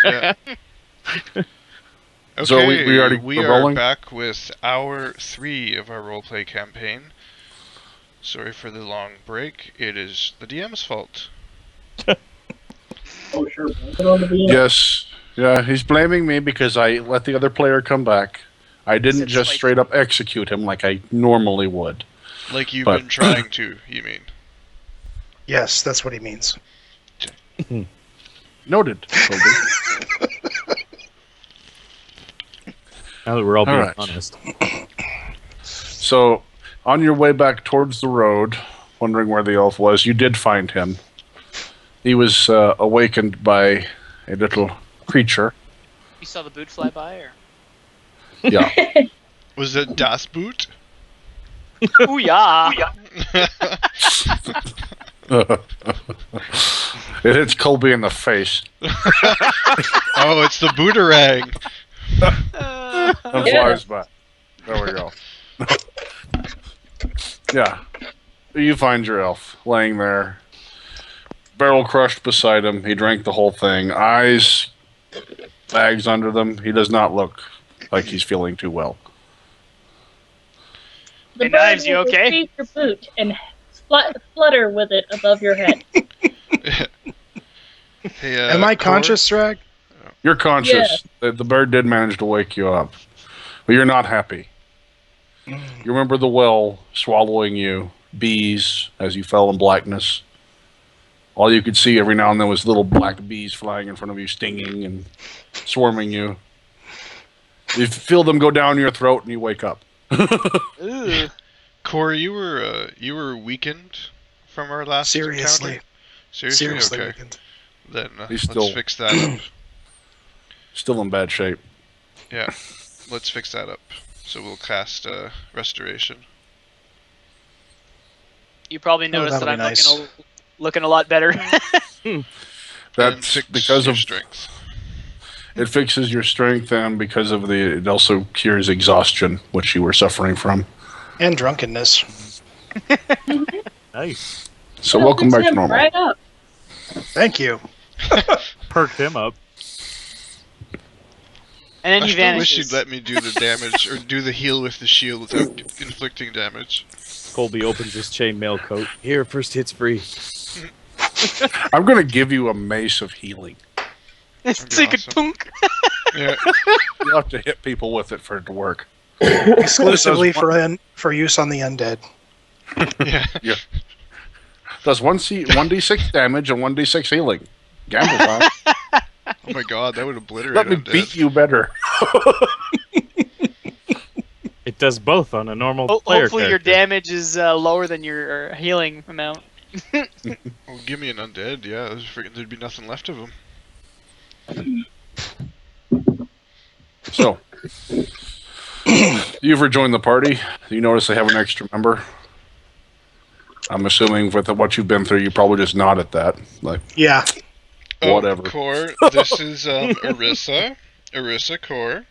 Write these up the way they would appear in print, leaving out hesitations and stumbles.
Yeah. Okay, So we are back with hour 3 of our roleplay campaign. Sorry for the long break. It is the DM's fault. Oh, sure. Blame it on the DM. Yes. Yeah, he's blaming me because I let the other player come back. I didn't just straight up execute him like I normally would. Like you've been trying to, you mean? Yes, that's what he means. Noted, Colby. Now that we're all being honest. So, on your way back towards the road, wondering where the elf was, you did find him. He was awakened by a little creature. You saw the boot fly by, or? Yeah. Was it Das Boot? Ooh yeah. It hits Colby in the face. Oh, it's the Booterang. And flies by. There we go. Yeah. You find your elf laying there. Barrel crushed beside him. He drank the whole thing. Eyes, bags under them. He does not look like he's feeling too well. The Knives, bird you will okay? retrieve your boot and flutter with it above your head. Hey, Am I conscious, Sragg? You're conscious. The bird did manage to wake you up. But you're not happy. You remember the well swallowing you, bees as you fell in blackness. All you could see every now and then was little black bees flying in front of you, stinging and swarming you. You feel them go down your throat and you wake up. Corey, you were weakened from our last encounter? Seriously? Okay. Weakened. Then He's let's still- fix that up. Still in bad shape. Yeah, let's fix that up. So we'll cast Restoration. You probably noticed that'll that be I'm nice. looking a lot better. And That's fix because your of strength. it fixes your strength, and because of it also cures exhaustion, which you were suffering from. And drunkenness. Nice. So welcome back to Him normal. right up. Thank you. Perked him up. And then I he still wish vanishes. you'd let me do the damage, or do the heal with the shield without inflicting damage. Colby opens his chainmail coat. Here, first hit's free. I'm going to give you a mace of healing. So you could awesome. punk. Yeah. You have to hit people with it for it to work. Exclusively for use on the undead. Yeah. Does 1d6 damage and 1d6 healing. Gamble time. Oh my god, that would obliterate Let me undead. beat you better. It does both on a normal player Hopefully your character. damage is lower than your healing amount. Well, give me an undead, yeah. There'd be nothing left of them. So, you've rejoined the party. You notice they have an extra member. I'm assuming with what you've been through, you probably just nod at that. Like, Yeah. whatever. Core, this is Erisa. Erisa Core.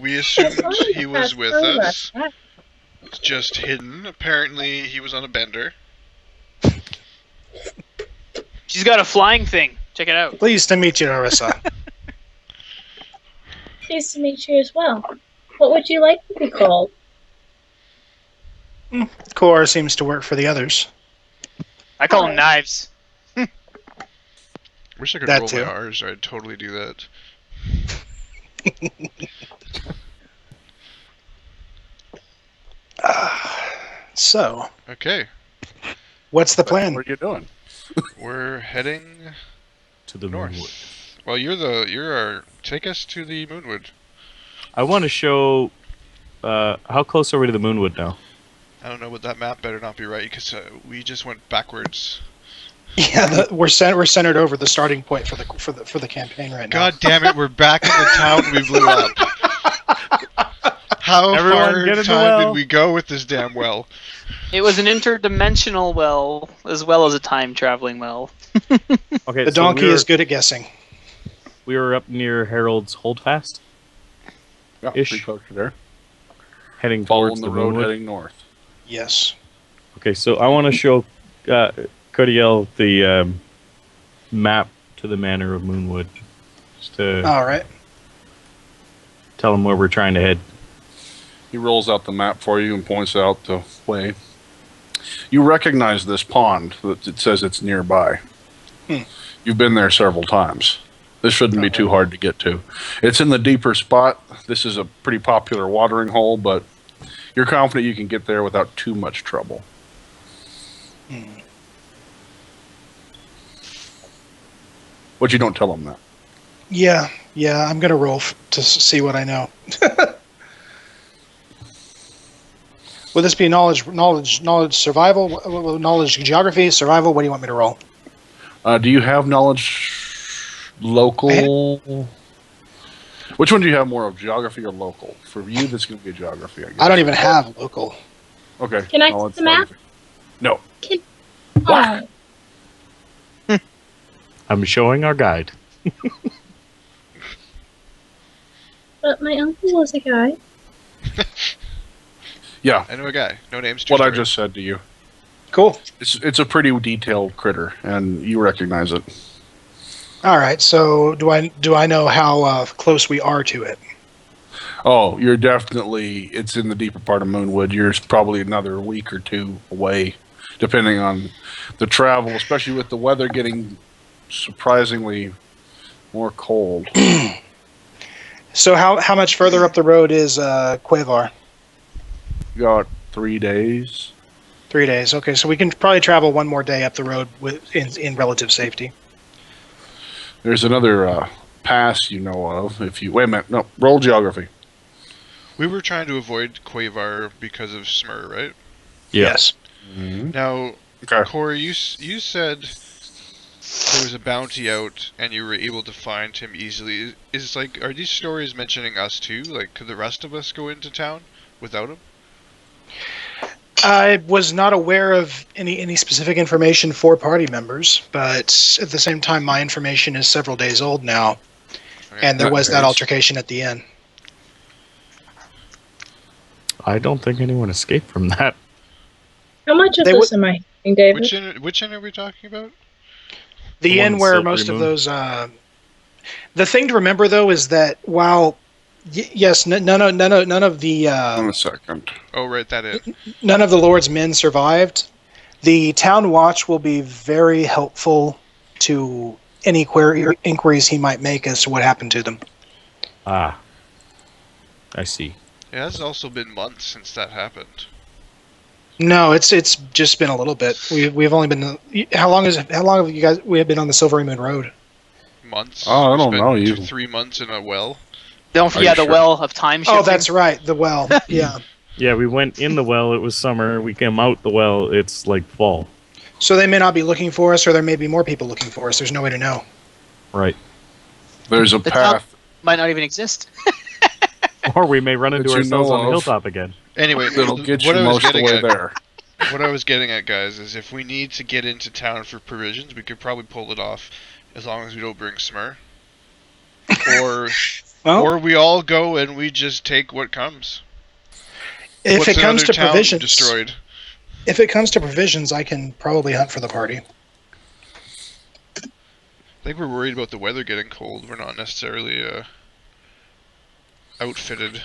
We assumed he was with us. Just hidden. Apparently, he was on a bender. She's got a flying thing. Check it out. Pleased to meet you, Erisa. Pleased to meet you as well. What would you like to be called? Core seems to work for the others. I call them knives. Wish I could That roll too. my R's, or I'd totally do that. So, Okay, what's the plan? What are you doing? we're heading To the north. Moonwood. Well, take us to the Moonwood. I want to show... how close are we to the Moonwood now? I don't know, but that map better not be right, because we just went backwards. Yeah, we're centered over the starting point for the campaign right now. God damn it, we're back in the town we blew up. How Everyone far get in in the time well. did we go with this damn well? It was an interdimensional well, as well as a time-traveling well. Okay, The donkey is good at guessing. We were up near Harold's Holdfast, Yeah, Ish. pretty close to there. heading Following towards the the road Moonwood. heading north. Yes. Okay, so I want to show Codiel the map to the manor of Moonwood. Just to All right. tell him where we're trying to head. He rolls out the map for you and points out the way. You recognize this pond that it says it's nearby. You've been there several times. This shouldn't be too hard to get to. It's in the deeper spot. This is a pretty popular watering hole, but you're confident you can get there without too much trouble. But you don't tell him that. Yeah, I'm gonna roll to see what I know. Will this be knowledge, survival, knowledge, geography, survival? What do you want me to roll? Do you have knowledge local? Which one do you have more of, geography or local? For you, that's going to be geography, I guess. I don't even have local. Okay. Can I knowledge, see the map? geography. No. Oh, I'm showing our guide. but my uncle was a guy. Yeah. I know a guy. No names. True What I story. just said to you. Cool. It's a pretty detailed critter, and you recognize it. All right. So do I know how close we are to it? Oh, you're definitely. It's in the deeper part of Moonwood. You're probably another week or two away, depending on the travel, especially with the weather getting surprisingly more cold. So how much further up the road is Quavar? You got 3 days. 3 days. Okay, so we can probably travel one more day up the road in relative safety. There's another pass you know of. If you wait a minute, no, roll geography. We were trying to avoid Quavar because of Smurrrrh, right? Yeah. Yes. Now, Okay. Corey, you said there was a bounty out and you were able to find him easily. Are these stories mentioning us too? Like, could the rest of us go into town without him? I was not aware of any specific information for party members, but at the same time, my information is several days old now, Okay. and there was that Nice. altercation at the inn. I don't think anyone escaped from that. How much of They this am I hearing, David? Which inn are we talking about? The The inn one where Silvery most of Moon. those. The thing to remember though is that while yes, none of the One a second. Oh, right, that inn. none of the Lord's men survived, the town watch will be very helpful to any inquiries he might make as to what happened to them. Ah. I see. It has also been months since that happened. No, it's just been a little bit. We've only been. How long have you guys? We have been on the Silvery Moon Road. Months. Oh, I We don't spent know, you- 3 months in a well. Don't Are forget you the sure? well of time shifting. Oh, that's right. The well. Yeah. Yeah, we went in the well, it was summer. We came out the well, it's like fall. So they may not be looking for us, or there may be more people looking for us. There's no way to know. Right. There's a The town path. might not even exist. Or we may run into That you ourselves know on the of. hilltop again. Anyway, That'll get you what I was most of the getting way at, there. what I was getting at, guys, is if we need to get into town for provisions, we could probably pull it off, as long as we don't bring Smurrrrh. Or Well, or we all go and we just take what comes. if What's it comes another to town provisions, destroyed? if it comes to provisions, I can probably hunt for the party. I think we're worried about the weather getting cold. We're not necessarily outfitted.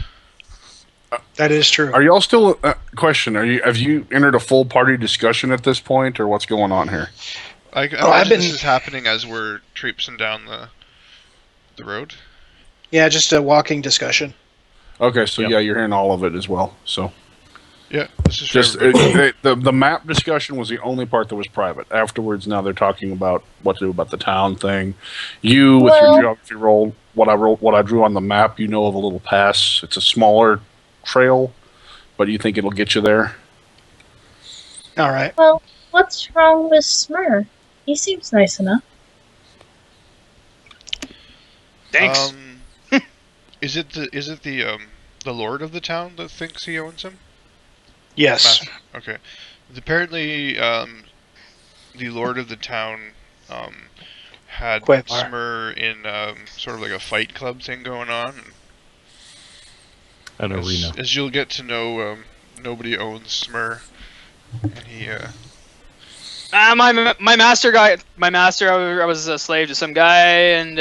That is true. Are y'all still? Question: Have you entered a full party discussion at this point, or what's going on here? I I've imagine been- this is happening as we're traipsing down the road. Yeah, just a walking discussion. Okay, so Yep. yeah, you're hearing all of it as well. So Yeah, this is for just everybody. the map discussion was the only part that was private. Afterwards, now they're talking about what to do about the town thing. You with Well- your geography roll, what I drew on the map. You know of a little pass. It's a smaller trail, but you think it'll get you there. All right. Well, what's wrong with Smurrrrh? He seems nice enough. Thanks. Is it the lord of the town that thinks he owns him? Yes. Okay. Apparently, the lord of the town had Quavar. Smurrrrh in sort of like a fight club thing going on. An arena. As you'll get to know, nobody owns Smurrrrh. And he My master got my master. I was a slave to some guy, and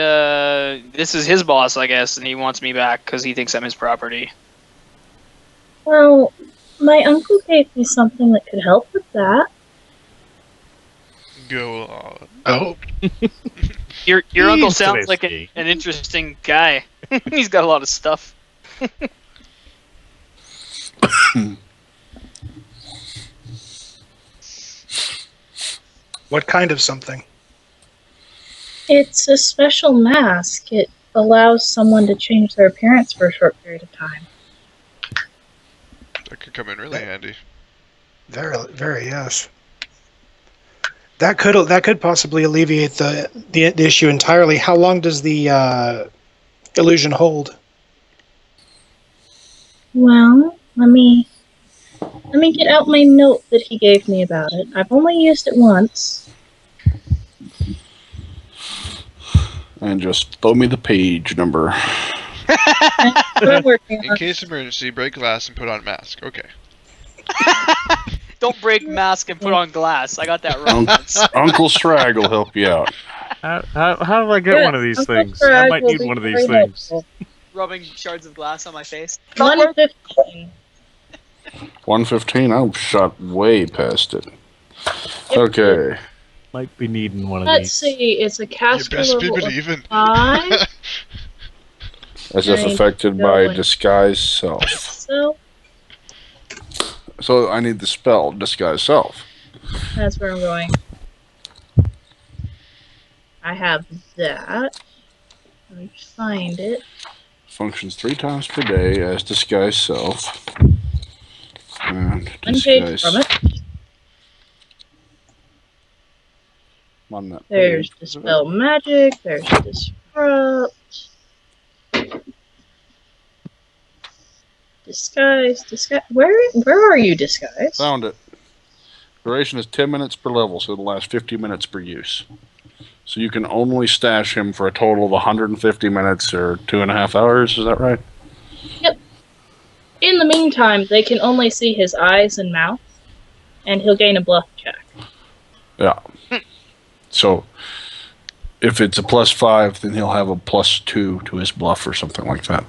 this is his boss, I guess, and he wants me back because he thinks I'm his property. Well, my uncle gave me something that could help with that. Go on. Oh, Your uncle sounds Interesting. like an interesting guy. He's got a lot of stuff. what kind of something? It's a special mask. It allows someone to change their appearance for a short period of time. That could come in really handy. Very, very yes. That could possibly alleviate the issue entirely. How long does the illusion hold? Well, let me get out my note that he gave me about it. I've only used it once. And just throw me the page number. We're working In on case of emergency, break glass and put on mask. Okay. Don't break mask and put on glass. I got that wrong once. Uncle Sragg will help you out. How do I get Yeah, one of these Uncle things? Sragg I might will need be one of these very things. helpful. Rubbing shards of glass on my face. 115. 115? I shot way past it. Okay. Might be needing one of Let's these. see, it's a You caster best be level of believing. 5, As if Right, affected go by away. disguise self. so So I need the spell disguise self. that's where I'm going. I have that. Let me find it. Functions 3 times per day as disguise self. And One page disguise. from it. On that There's page. Dispel Magic, there's Disrupt. Disguise. Where are you, Disguise? Found it. Duration is 10 minutes per level, so it'll last 50 minutes per use. So you can only stash him for a total of 150 minutes or 2.5 hours, is that right? In the meantime, they can only see his eyes and mouth, and he'll gain a bluff check. Yeah. So if it's a +5, then he'll have a +2 to his bluff or something like that.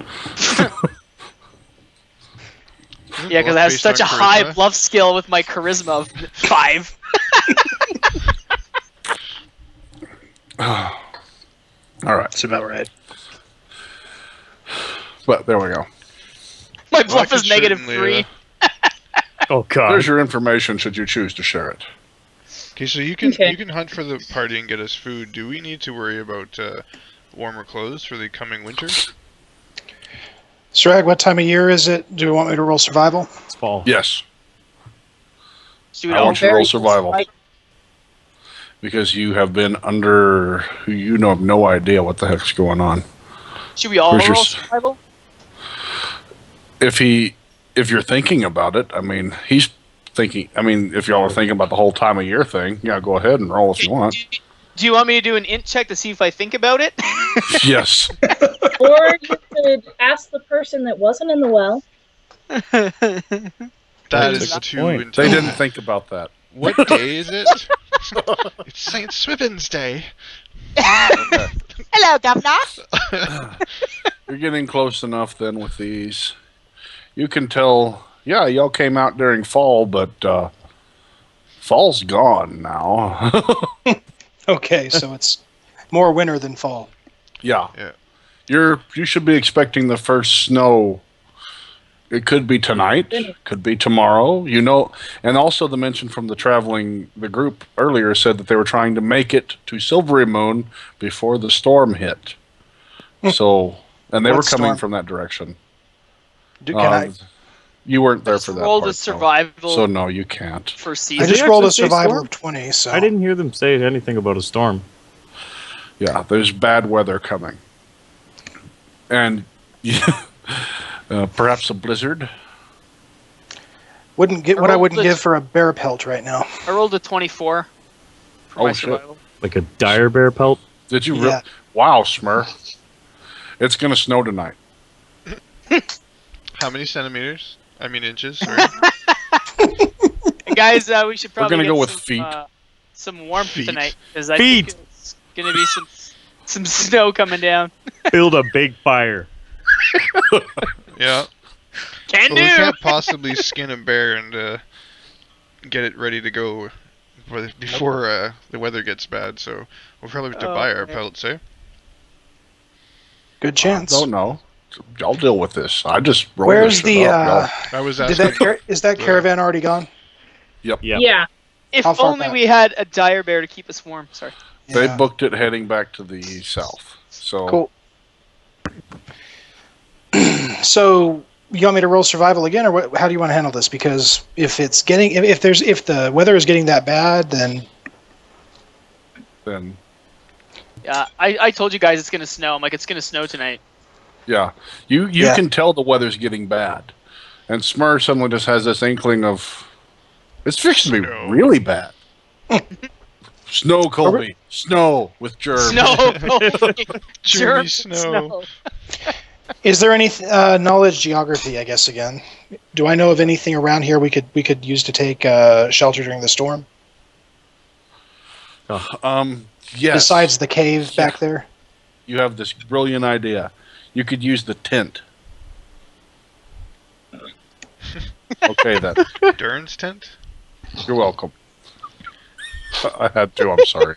Yeah, because I have such a high bluff skill with my charisma of 5. All right. That's about right. But there we go. My bluff is -3. Oh god. There's your information should you choose to share it. Okay, so you can Okay. hunt for the party and get us food. Do we need to worry about warmer clothes for the coming winter? Sragg, what time of year is it? Do you want me to roll survival? It's fall. Yes. Dude, I want you to roll very survival. right. Because you have been under, you know, have no idea what the heck's going on. should we all Where's your roll s- survival? If you're thinking about it, I mean, he's thinking, I mean, if y'all are thinking about the whole time of year thing, yeah, go ahead and roll if you want. Do you want me to do an int check to see if I think about it? Yes. Or you could ask the person that wasn't in the well. That That's is a good too point. intense. They didn't think about that. What day is it? It's St. Swithin's Day. Hello, Governor. You're getting close enough then with these. You can tell, yeah, y'all came out during fall, but fall's gone now. Okay, so it's more winter than fall. Yeah. Yeah. You should be expecting the first snow. It could be tonight, could be tomorrow, you know. And also the mention from the group earlier said that they were trying to make it to Silvery Moon before the storm hit. So, and they What were coming storm? from that direction. Can I You weren't there Just for that roll part, the survival So no, you can't. for I season. just they rolled a actually say survival storm? of 20, so I didn't hear them say anything about a storm. Yeah, there's bad weather coming. And perhaps a blizzard. wouldn't get I what I rolled wouldn't the- give for a bear pelt right now. I rolled a 24 for Oh, my shit. survival. Like a dire bear pelt. Did you? Yeah. Wow, Smurrrrh. It's going to snow tonight. How many centimeters? I mean inches. Sorry. Hey, guys, we should probably gonna get go with some, feet. some warmth Feet. tonight because I Feet. think it's gonna be some snow coming down. Build a big fire. Yeah. Can Well, we do. can't possibly skin a bear and get it ready to go before the weather gets bad. So we'll probably have to buy our pellets, eh? Good chance. Don't know. I'll deal with this. I just rolled Where's this shit the? up, I was Did asking. that is that caravan already gone? Yeah. Yeah. If How far only back? we had a dire bear to keep us warm. Sorry. They Yeah. booked it heading back to the south. So Cool. So you want me to roll survival again, or what, how do you want to handle this? Because if the weather is getting that bad, then then, Yeah, I told you guys it's gonna snow. I'm like, it's gonna snow tonight. yeah, you Yeah. can tell the weather's getting bad, and Smurrrrh suddenly just has this inkling of it's fixing to be Snow. really bad. Snow, Colby. Snow with germs. Snow. Germy Germ snow. is there any knowledge geography? I guess again, do I know of anything around here we could use to take shelter during the storm Yes. besides the cave back there? You have this brilliant idea. You could use the tent. Okay, then. Dern's tent? You're welcome. I had to. I'm sorry.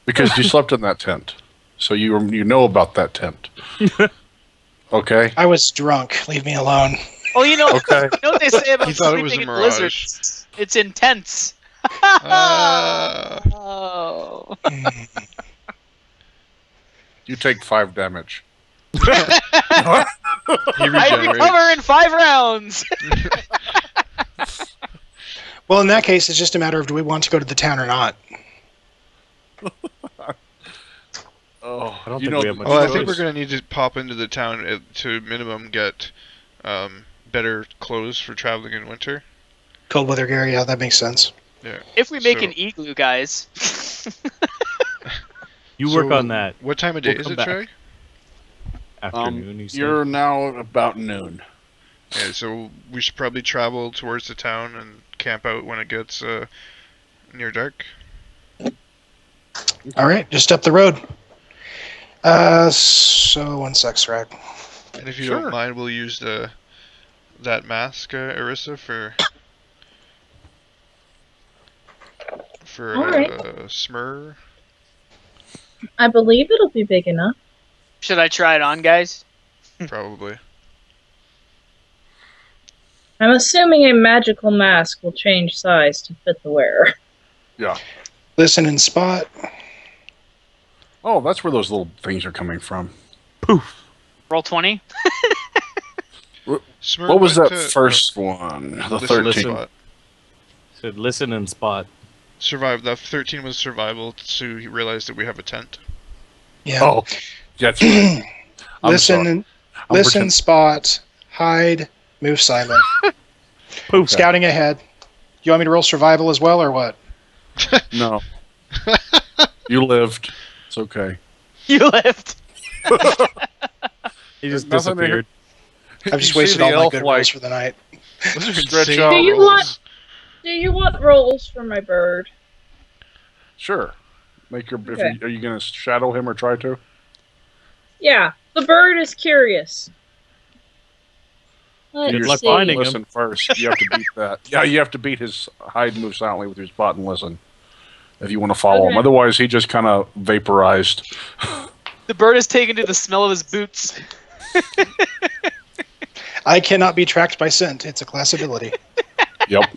Because you slept in that tent, so you know about that tent. Okay. I was drunk. Leave me alone. Oh, you know, Okay. you know what they say about He thought it was sleeping a in mirage. blizzards? It's intense. Ah. Oh. You take 5 damage. He I regenerates. recover in 5 rounds. Well, in that case, it's just a matter of do we want to go to the town or not? Oh, I don't you think know, we have much Well, I choice. think we're gonna need to pop into the town to minimum get better clothes for traveling in winter. Cold weather gear, yeah, that makes sense. Yeah. If we make So- an igloo, guys. You work So, on that. What time of day We'll is come it, back. Trey? Afternoon, you said. You're now about noon. Yeah, so we should probably travel towards the town and camp out when it gets near dark. All right, just up the road. So one sec, Sragg. And if you Sure. don't mind, we'll use that mask, Erisa, for Alright. Smurrrrh. I believe it'll be big enough. Should I try it on, guys? Probably. I'm assuming a magical mask will change size to fit the wearer. Yeah. Listen and spot. Oh, that's where those little things are coming from. Roll 20. Smurrrrh What was went that to- first one? The listen, 13. listen. Said listen and spot. Survive. That 13 was survival, so he realized that we have a tent. Yeah. Oh, that's right. I'm listen, sorry. and I'll listen, pretend- spot, hide, move silent. Poof. Scouting ahead. You want me to roll survival as well, or what? No. You lived. It's okay. You left. He just Nothing to disappeared. I've just You see wasted the all my elf, good like, rolls for the night. Those are Stretch insane out. Do you rolls. Do you want rolls for my bird? Sure. Make your. Okay. Are you going to shadow him or try to? Yeah, the bird is curious. Good Let's luck see. finding him. Listen first. You have to beat that. Yeah, you have to beat his hide and move silently with your spot and listen. If you want to follow him. Okay. Otherwise, he just kind of vaporized. The bird is taken to the smell of his boots. I cannot be tracked by scent. It's a class ability. Yep.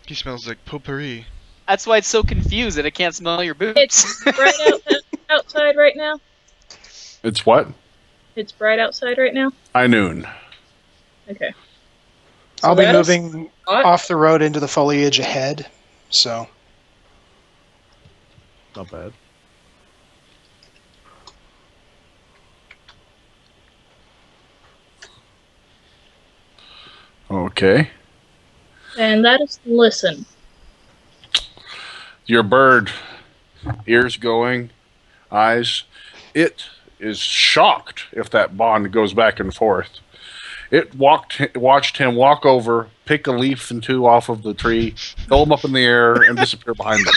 He smells like potpourri. That's why it's so confused that it can't smell your boots. It's bright outside right now. It's what? It's bright outside right now. High noon. Okay. I'll be that is moving hot. off the road into the foliage ahead. So Not bad. Okay. And that is listen. Your bird, ears going, eyes. It is shocked if that bond goes back and forth. It watched him walk over, pick a leaf and two off of the tree, throw them up in the air, and disappear behind them.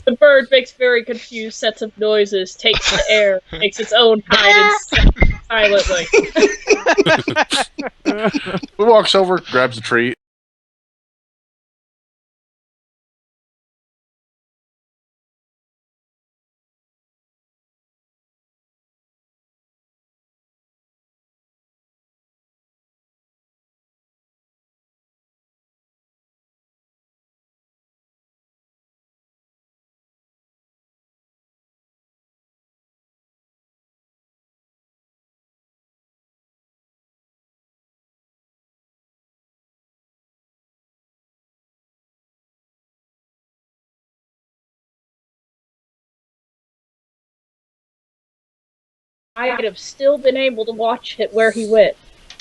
The bird makes very confused sets of noises, takes the air, makes its own hide, and silently. He walks over, grabs the tree. I'd have still been able to watch it where he went.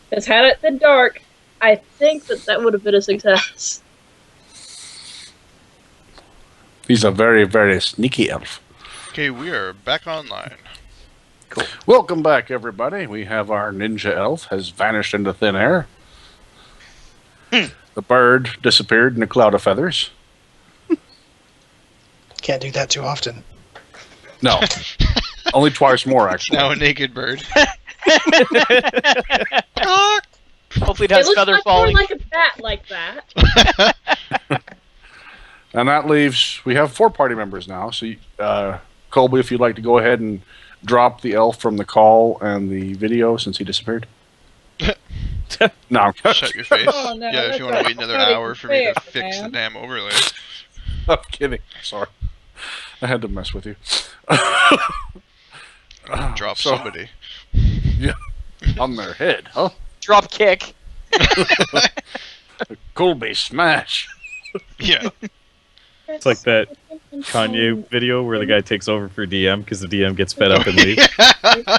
Because had it been dark, I think that would have been a success. He's a very, very sneaky elf. Okay, we are back online. Cool. Welcome back, everybody. We have our ninja elf has vanished into thin air. The bird disappeared in a cloud of feathers. Can't do that too often. No. Only twice more, actually. Now a naked bird. Hopefully it It has looks feather like falling. more like a bat like that. And that leaves, we have 4 party members now. So, Colby, if you'd like to go ahead and drop the elf from the call and the video since he disappeared. No. Shut your face. Oh, no, Yeah, if you want to wait another hour for me to fix the damn overlay. I'm kidding. Sorry. I had to mess with you. Drop So- somebody. Yeah. On their head, huh? Drop kick. Colby smash. Yeah. It's like that Kanye video where the guy takes over for DM because the DM gets fed up and leaves.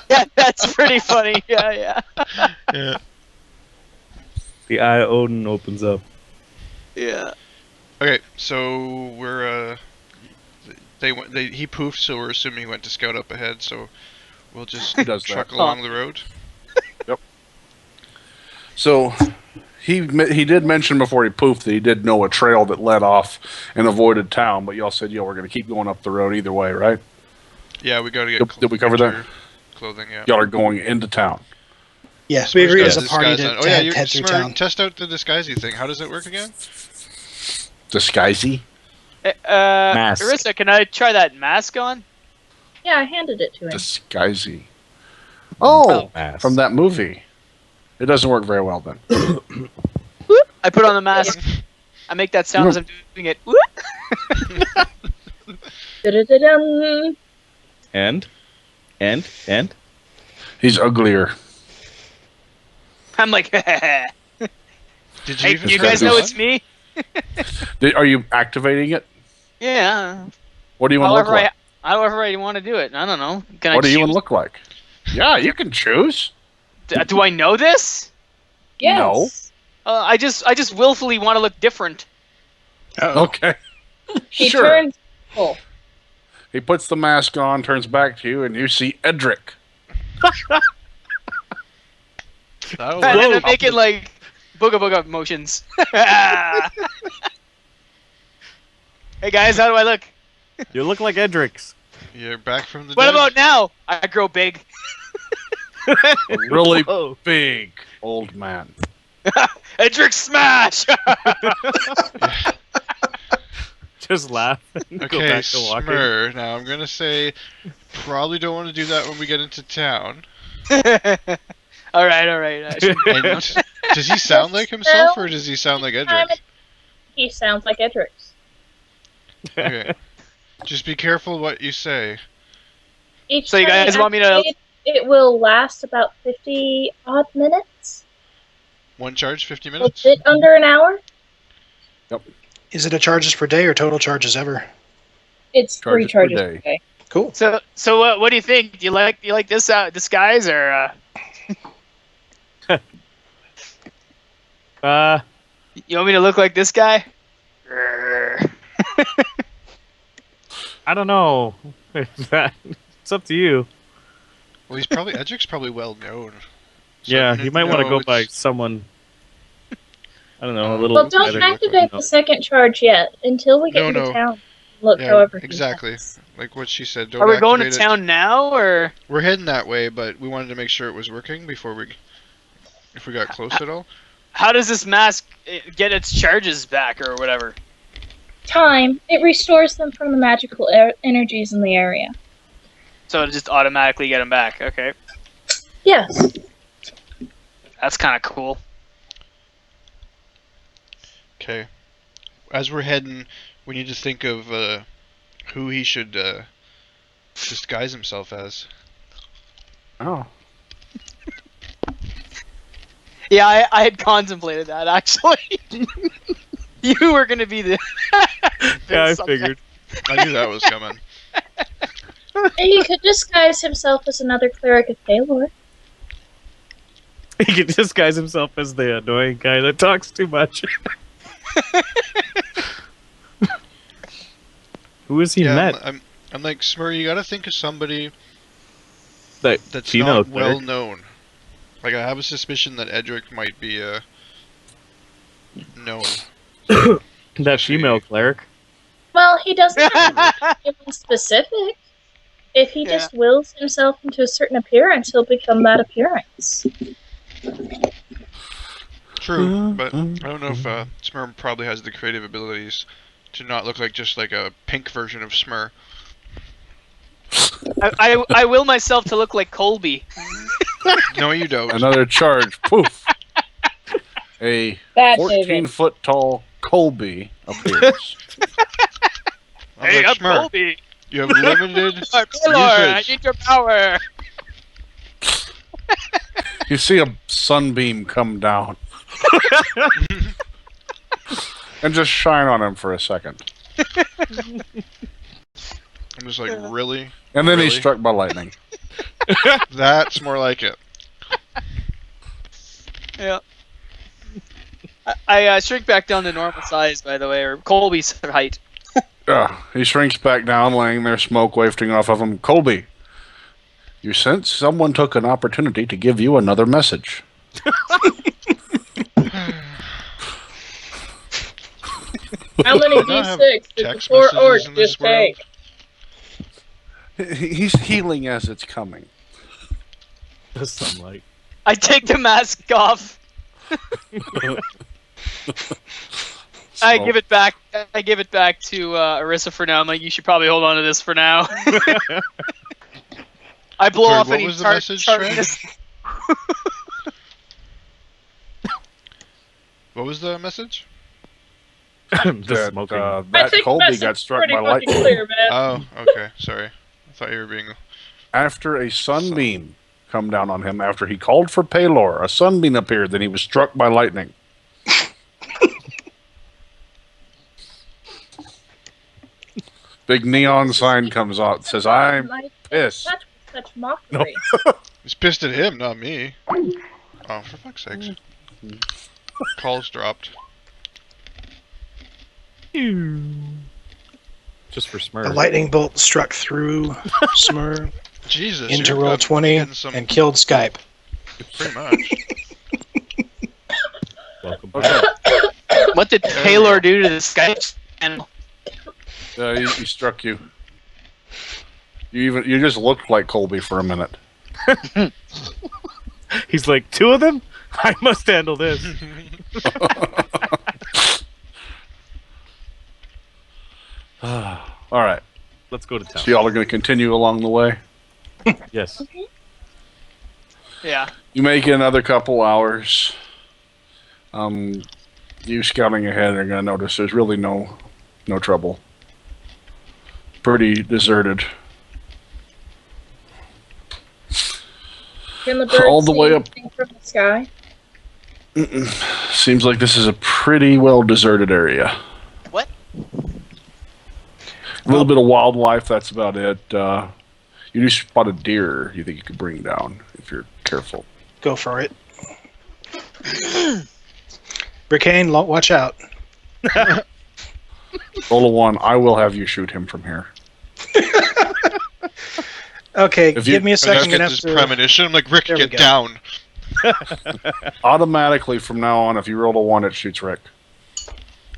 Yeah, that's pretty funny. Yeah. Yeah. The Eye of Odin opens up. Yeah. Okay, so we're he poofed, so we're assuming he went to scout up ahead. So we'll just He does truck that. along the road. So he did mention before he poofed that he did know a trail that led off and avoided town, but y'all said, we're going to keep going up the road either way, right? Yeah, we got to get. Did we cover that? winter clothing? Yeah. Y'all are going into town. Yes, we agree as a Disguise party on- to, Oh yeah, to you head through Smurrrrh, town. test out the disguisey thing. How does it work again? Disguisey? Mask. Erisa, can I try that mask on? Yeah, I handed it to him. Disguisey. Oh, Mask. from that movie. It doesn't work very well then. I put on the mask. I make that sound as I'm doing it. Da-da-da-dum. And? He's uglier. I'm like, hey, Did you even you turn guys it know on? it's me? Are you activating it? Yeah. What do you want to look like? However I want to do it. I don't know. Can What I do you want to choose? look like? Yeah, you can choose. Do I know this? Yes. I just willfully want to look different. Okay. He Sure. turns full. He puts the mask on, turns back to you, and you see Edric. That'll And then work. I'm making like booga booga motions. Hey guys, how do I look? You look like Edric's. You're back from the What dead. about now? I grow big. A really Whoa. big old man. Edric smash! Just laugh and go Okay, back to walking. Smurrrrh. Now I'm gonna say, probably don't want to do that when we get into town. all right. I should- And does he sound like himself, or does he sound like Edric? He sounds like Edric's. Okay. Just be careful what you say. Each So you time guys want me to- activate it will last about 50 odd minutes. One charge, 50 A minutes. bit under an hour. Is it a charges per day or total charges ever? It's 3 Charges per charges day. per day. Cool. So what do you think? Do you like this disguise or you want me to look like this guy? I don't know. It's up to you. Well, Edric's probably well known. So Yeah, you might want to no, go it's- by someone. I don't know, a little. Well, don't better. activate the second charge yet until we get No, into no. town. Look, Yeah, however he exactly. acts. Like what she said. Don't Are we going to activate it. town now, or We're heading that way, but we wanted to make sure it was working before if we got close at all. how does this mask get its charges back, or whatever? Time. It restores them from the magical energies in the area. So it'll just automatically get them back. Okay, Yes. that's kind of cool. Okay. As we're heading, we need to think of who he should disguise himself as. Oh. Yeah, I had contemplated that actually. You were gonna be the. Yeah, I figured. I knew that was coming. He could disguise himself as another cleric of Paylor. He could disguise himself as the annoying guy that talks too much. Who has he Yeah, met? I'm like, Smurrrrh, you gotta think of somebody that's female not cleric? well known. Like, I have a suspicion that Edric might be known. That female cleric. Well, he doesn't have anyone specific. If he Yeah. just wills himself into a certain appearance, he'll become that appearance. True, but I don't know if Smurrrrh probably has the creative abilities to not look like just like a pink version of Smurrrrh. I will myself to look like Colby. No, you don't. Another charge. Poof. A Bad David. 14-foot tall Colby appears. I'm like, Smurrrh, Colby. you have limited Taylor, I usage. need your power. You see a sunbeam come down. And just shine on him for a second. I'm just like, really? And then Really? he's struck by lightning. That's more like it. Yeah. I shrink back down to normal size, by the way, or Colby's height. He shrinks back down, laying there, smoke wafting off of him. Colby, you sense someone took an opportunity to give you another message. How many Do not have D6 did the text poor messages orc in this just world. take? He's healing as it's coming. The sunlight. I take the mask off. I give it back. I give it back to Erisa for now. I'm like, you should probably hold on to this for now. I blow Sorry, off what any was the message, Sragg? What was the message? The smoking. I That think Colby message got is struck pretty by fucking lightning. clear, man. Oh, okay. Sorry. I thought you were being... After a sunbeam come down on him, after he called for Paylor, a sunbeam appeared, then he was struck by lightning. Big neon sign comes out, says, I'm Like, pissed. such mockery. He's pissed at him, not me. Oh, for fuck's sakes. Calls dropped. Just for The Smurrrrh. lightning bolt struck through Smurrrrh Jesus. into you're roll getting 20 some- and killed Skype. Pretty much. Welcome back. What did Taylor do to the Skype channel? He struck you. You just looked like Colby for a minute. He's like, 2 of them? I must handle this. All right. Let's go to town. So y'all are going to continue along the way. Yes. Yeah. You make it another couple hours. You scouting ahead are going to notice there's really no trouble. Pretty deserted. Can the birds All the see way up. anything from the sky? Seems like this is a pretty well deserted area. What? A little bit of wildlife, that's about it. You do spot a deer you think you could bring down if you're careful. Go for it. Ricane, watch out. Roll a 1, I will have you shoot him from here. Okay, If you- give me a I second. just I'm get gonna this have to. premonition. I'm like, Rick, There we get go. down. Automatically from now on, if you roll a 1, it shoots Rick.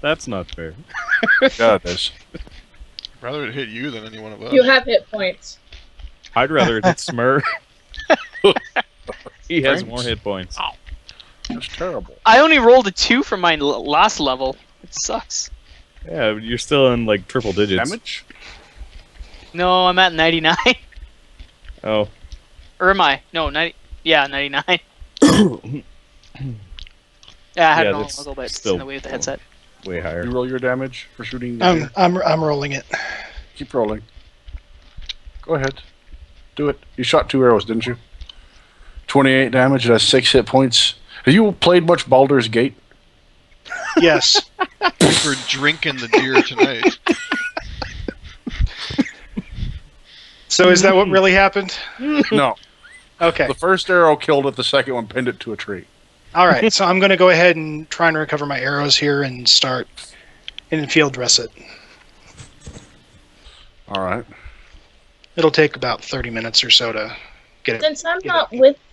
That's not fair. Yeah, it is. I'd rather it hit you than any one of us. You have hit points. I'd rather it hit Smurrrrh. He has Thanks. more hit points. It's terrible. I only rolled a 2 for my last level. It sucks. Yeah, you're still in like triple digits. Damage? No, I'm at 99. Oh, Or am I? No, 90. Yeah, 99. Yeah, I had Yeah, it on that's a little bit. It's still- in the way with the headset. way higher. You roll your damage for shooting the deer? I'm rolling it. Keep rolling. Go ahead. Do it. You shot 2 arrows, didn't you? 28 damage. It has 6 hit points. Have you played much Baldur's Gate? Yes. We're drinking the deer tonight. So is that what really happened? No. Okay. The first arrow killed it. The second one pinned it to a tree. All right. So I'm going to go ahead and try and recover my arrows here and start and field dress it. All right. It'll take about 30 minutes or so to get it.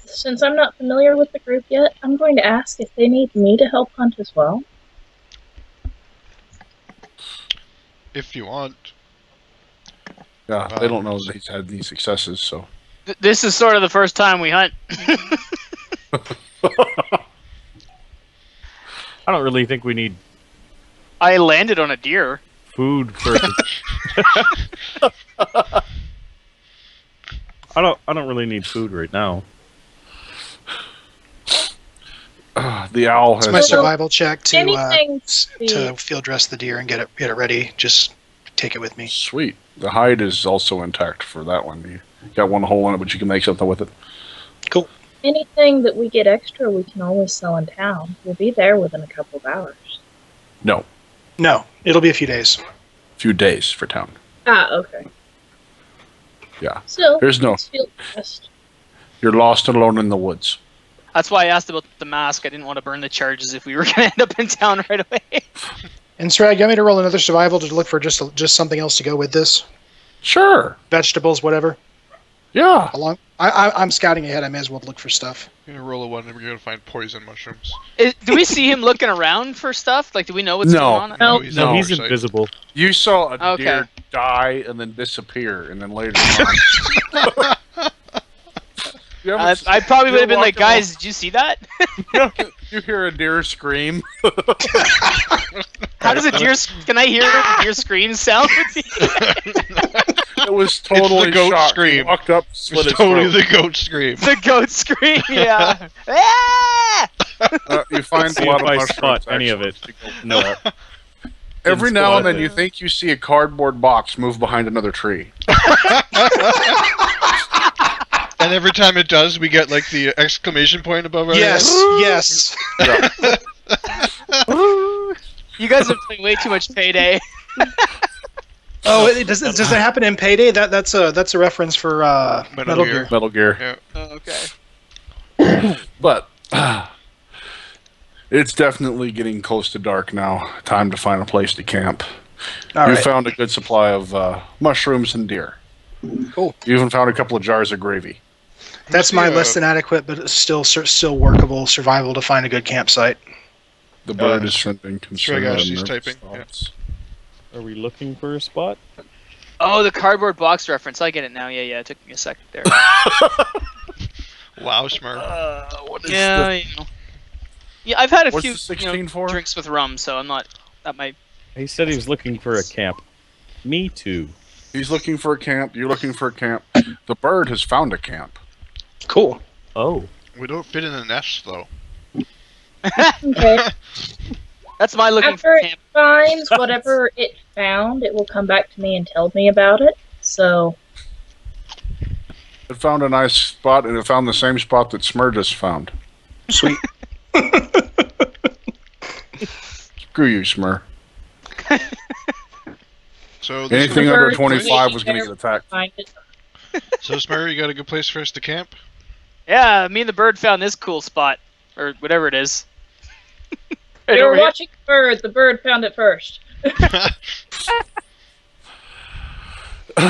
Since I'm not familiar with the group yet, I'm going to ask if they need me to help hunt as well. If you want. Yeah, they don't know that he's had these successes, so. This is sort of the first time we hunt. I don't really think we need I landed on a deer. food for. I don't really need food right now. The owl It's my has. survival check to Anything to field dress the deer and get it ready. Just take it with me. Sweet. The hide is also intact for that one. You got one hole in it, but you can make something with it. anything that we get extra, we can always sell in town. We'll be there within a couple of hours. No. No, it'll be a few days. Few days for town. Ah, okay. Yeah. So There's no. let's field test. You're lost and alone in the woods. That's why I asked about the mask. I didn't want to burn the charges if we were going to end up in town right away. And Sragg, you want me to roll another survival to look for just something else to go with this? Sure. Vegetables, whatever. Yeah. I'm scouting ahead. I may as well look for stuff. You're gonna roll a 1 and we're gonna find poison mushrooms. Do we see him looking around for stuff? Like, do we know what's No. going on? No. he's No, on he's our side. invisible. You saw a Okay. deer die and then disappear, and then later on. You haven't- I probably would have been like, You're walking guys, did you see that? You hear a deer scream. How does a deer? Can I hear a deer scream sound? It was totally the goat shocked. scream. He walked up, slit It's his totally throat. the goat scream. The goat scream, yeah. Ah! You find See a lot if of I mushrooms. spot any of it. No. Every now and then, spot you it. think you see a cardboard box move behind another tree. And every time it does, we get like the exclamation point above our Yes, head. yes. You guys are playing way too much Payday. Oh, does that happen in Payday? That's a reference for Metal Gear. Metal Gear. Yeah. Oh, okay. But it's definitely getting close to dark now. Time to find a place to camp. All You right. found a good supply of mushrooms and deer. Cool. You even found a couple of jars of gravy. That's my Yeah. less than adequate, but it's still workable survival to find a good campsite. The bird is sending concern. Sragg, and she's nervous typing, yeah. thoughts. Are we looking for a spot? Oh, the cardboard box reference. I get it now. Yeah, it took me a second there. Wow, Smurrrrh. What is Yeah, the- you know. Yeah, I've had a What's few the 16 for? drinks with rum, so I'm not. That might. He said he was looking for a camp. Me too. He's looking for a camp. You're looking for a camp. The bird has found a camp. Cool. Oh. We don't fit in a nest though. Okay. That's my looking After for it camp. finds whatever it found, it will come back to me and tell me about it. So It found a nice spot, and it found the same spot that Smurrrrh just found. Sweet. Screw you, Smurrrrh. So this Anything The under bird 25 was going to there. get attacked. find it. So Smurrrrh, you got a good place for us to camp? Yeah, me and the bird found this cool spot, or whatever it is. Right They were over here. watching the bird. The bird found it first. We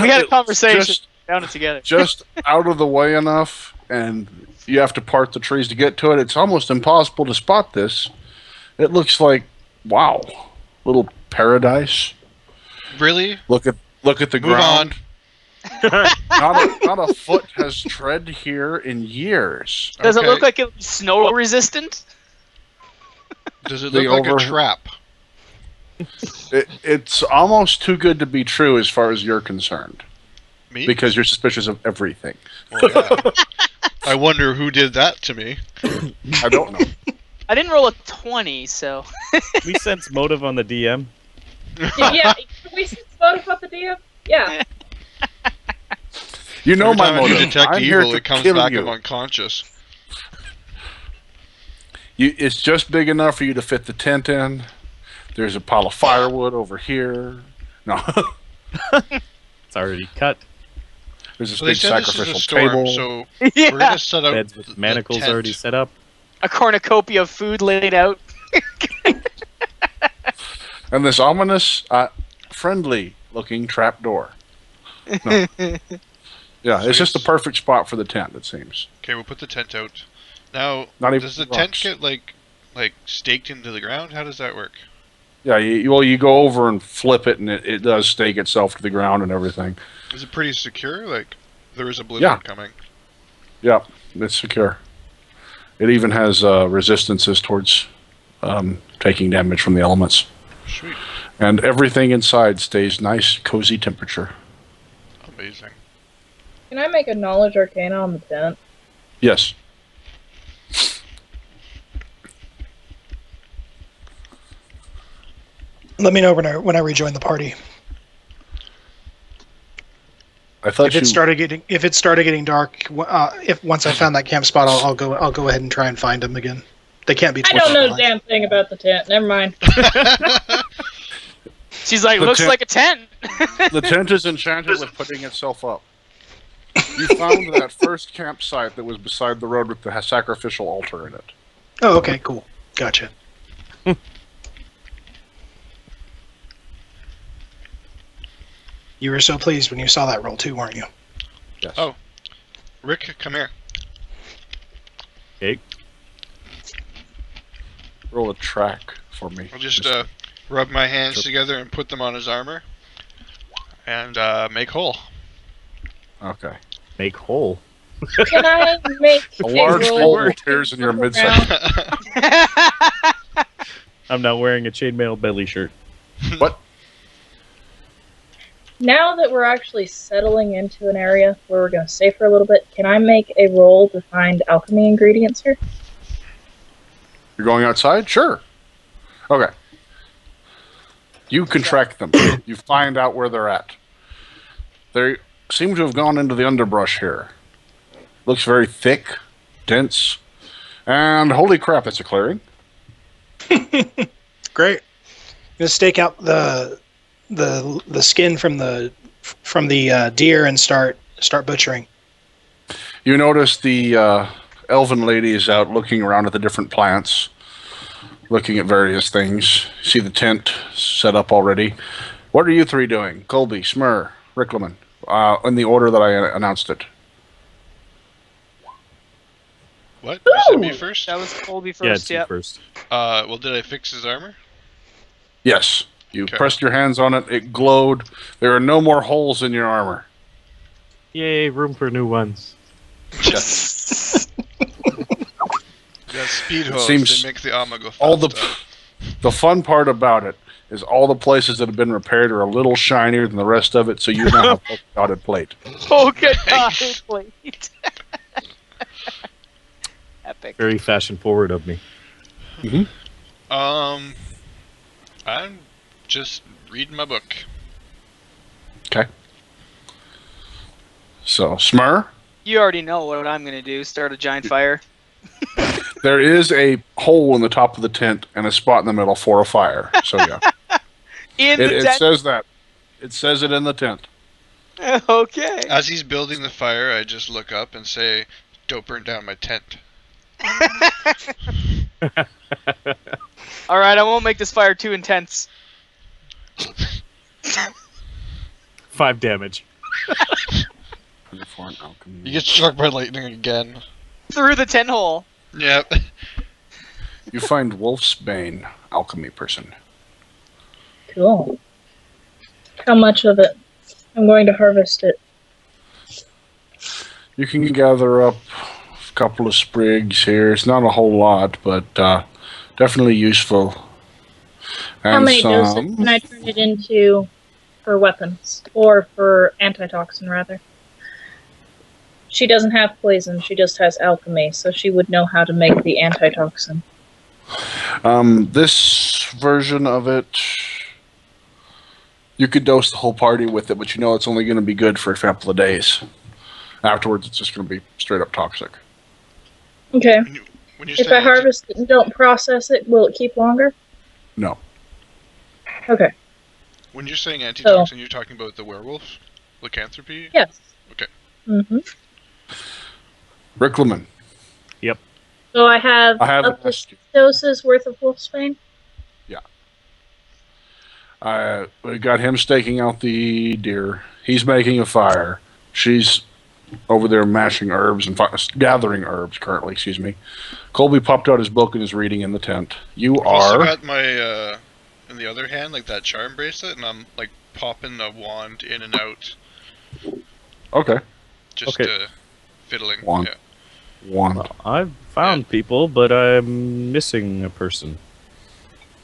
had a conversation. Found it together. just out of the way enough, and you have to part the trees to get to it. It's almost impossible to spot this. It looks like, wow, little paradise. Really? Look at the Move ground. Not a foot has tread here in years. Does Okay. it look like it's snow resistant? Does it The look like over- a trap? It's almost too good to be true as far as you're concerned, Me? because you're suspicious of everything. Well, yeah. I wonder who did that to me. I don't know. I didn't roll a 20, so. We sense motive on the DM. Yeah, can we vote about the DM? Yeah. You know Every my time I motive. do detect I'm here evil, to it comes kill back you. I'm unconscious. It's just big enough for you to fit the tent in. There's a pile of firewood over here. No, It's already cut. there's this So they big said this is a sacrificial storm, table. so Yeah. we're gonna set up Beds with the manacles tent. already set up. A cornucopia of food laid out. And this ominous, friendly-looking trapdoor. No. Yeah, it's just the perfect spot for the tent, it seems. Okay, we'll put the tent out. Now, Not even does the tent rocks. get like staked into the ground? How does that work? Yeah, you go over and flip it, and it does stake itself to the ground and everything. Is it pretty secure? Like, there is a blizzard Yeah. coming. Yeah, it's secure. It even has resistances towards taking damage from the elements. Sweet. And everything inside stays nice, cozy temperature. Amazing. Can I make a knowledge arcana on the tent? Yes. Let me know when I rejoin the party. I thought If it started getting dark, if once I found that camp spot, I'll go ahead and try and find them again. They can't be. I don't know a behind. damn thing about the tent. Never mind. She's like, The looks tent- like a tent. The tent is enchanted with putting itself up. You found that first campsite that was beside the road with the sacrificial altar in it. Oh, okay, cool. Gotcha. You were so pleased when you saw that roll too, weren't you? Yes. Oh. Rick, come here. Okay. Roll a track for me. I'll just rub my hands together and put them on his armor. And make hole. Okay. Make whole. Can I make A large roll hole to appears in your look midsection. around? I'm now wearing a chainmail belly shirt. What? Now that we're actually settling into an area where we're going to stay for a little bit, can I make a roll to find alchemy ingredients here? You're going outside? Sure. Okay. You contract them. You find out where they're at. They seem to have gone into the underbrush here. Looks very thick, dense, and holy crap, it's a clearing. Great. Gonna stake out the skin from the deer and start butchering. You notice the elven lady is out looking around at the different plants, looking at various things. See the tent set up already. What are you three doing? Colby, Smurrrrh, Riclamin, in the order that I announced it. What? You said me first? That was Colby Yeah, first, it's you first. Well, did I fix his armor? Yes. You Okay. pressed your hands on it. It glowed. There are no more holes in your armor. Yay, room for new ones. Yeah, speed hose. seems They make the armor go All faster. the fun part about it is all the places that have been repaired are a little shinier than the rest of it, so you now have a dotted plate. Polka dotted plate. Epic. Very fashion forward of me. I'm just reading my book. Okay. So, Smurrrrh, You already know what I'm gonna do. Start a giant fire. there is a hole in the top of the tent and a spot in the middle for a fire. So, yeah. In the It tent. says that. It says it in the tent. Okay. As he's building the fire, I just look up and say, "Don't burn down my tent." All right, I won't make this fire too intense. 5 damage. 24 in alchemy. You get struck by lightning again. Through the 10 hole. Yep. You find Wolf's Bane, alchemy person. Cool. How much of it? I'm going to harvest it. You can gather up a couple of sprigs here. It's not a whole lot, but definitely useful. And How many doses can I turn it into for weapons? Or for antitoxin, rather? She doesn't have poison, she just has alchemy, so she would know how to make the antitoxin. This version of it, you could dose the whole party with it, but you know it's only going to be good for a couple of days. Afterwards, it's just going to be straight up toxic. Okay. When you If say I harvest it and don't process it, will it keep longer? No. Okay. When you're saying antitoxin, you're talking about the werewolf? Lycanthropy? Yes. Okay. Mm-hmm. Riclamin. So I have haven't up to asked you. 6 doses worth of wolfsbane? We got him staking out the deer. He's making a fire. She's over there mashing herbs and gathering herbs currently, excuse me. Colby popped out his book and is reading in the tent. You I've also are... got my, in the other hand, like that charm bracelet, and I'm, like, popping the wand in and out. Okay. Just, fiddling. Wand. Yeah. Wand. Well, I've found people, but I'm missing a person.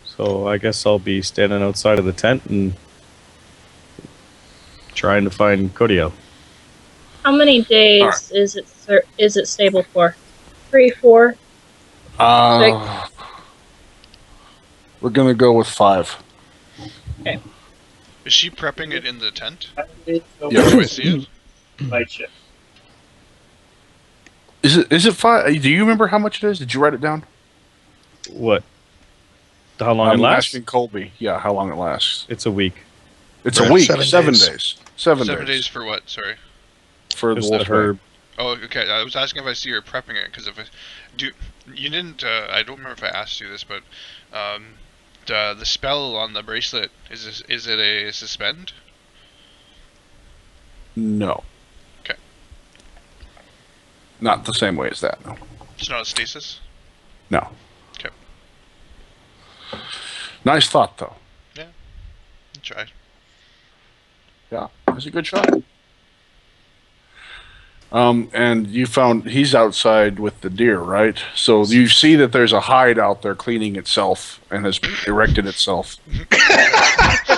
So I guess I'll be standing outside of the tent and trying to find Kodio. How many days is it stable for? 3, 4? We're gonna go with 5. Is she prepping it in the tent? Yeah. Do I see it? Is it 5? Do you remember how much it is? Did you write it down? What? How long I'm it lasts? asking Colby. Yeah, how long it lasts. It's a week. It's a week. 7 7 days. days. 7 days. For what? Sorry. For the Just wolf that herb. Oh, okay. I was asking if I see her prepping it, because if I do, you didn't. I don't remember if I asked you this, but the spell on the bracelet is it a suspend? No. Okay. Not the same way as that, no. It's not a stasis. No. Okay. Nice thought, though. Try. Yeah, that's a good shot. And you found he's outside with the deer, right? So you see that there's a hide out there cleaning itself and has erected itself.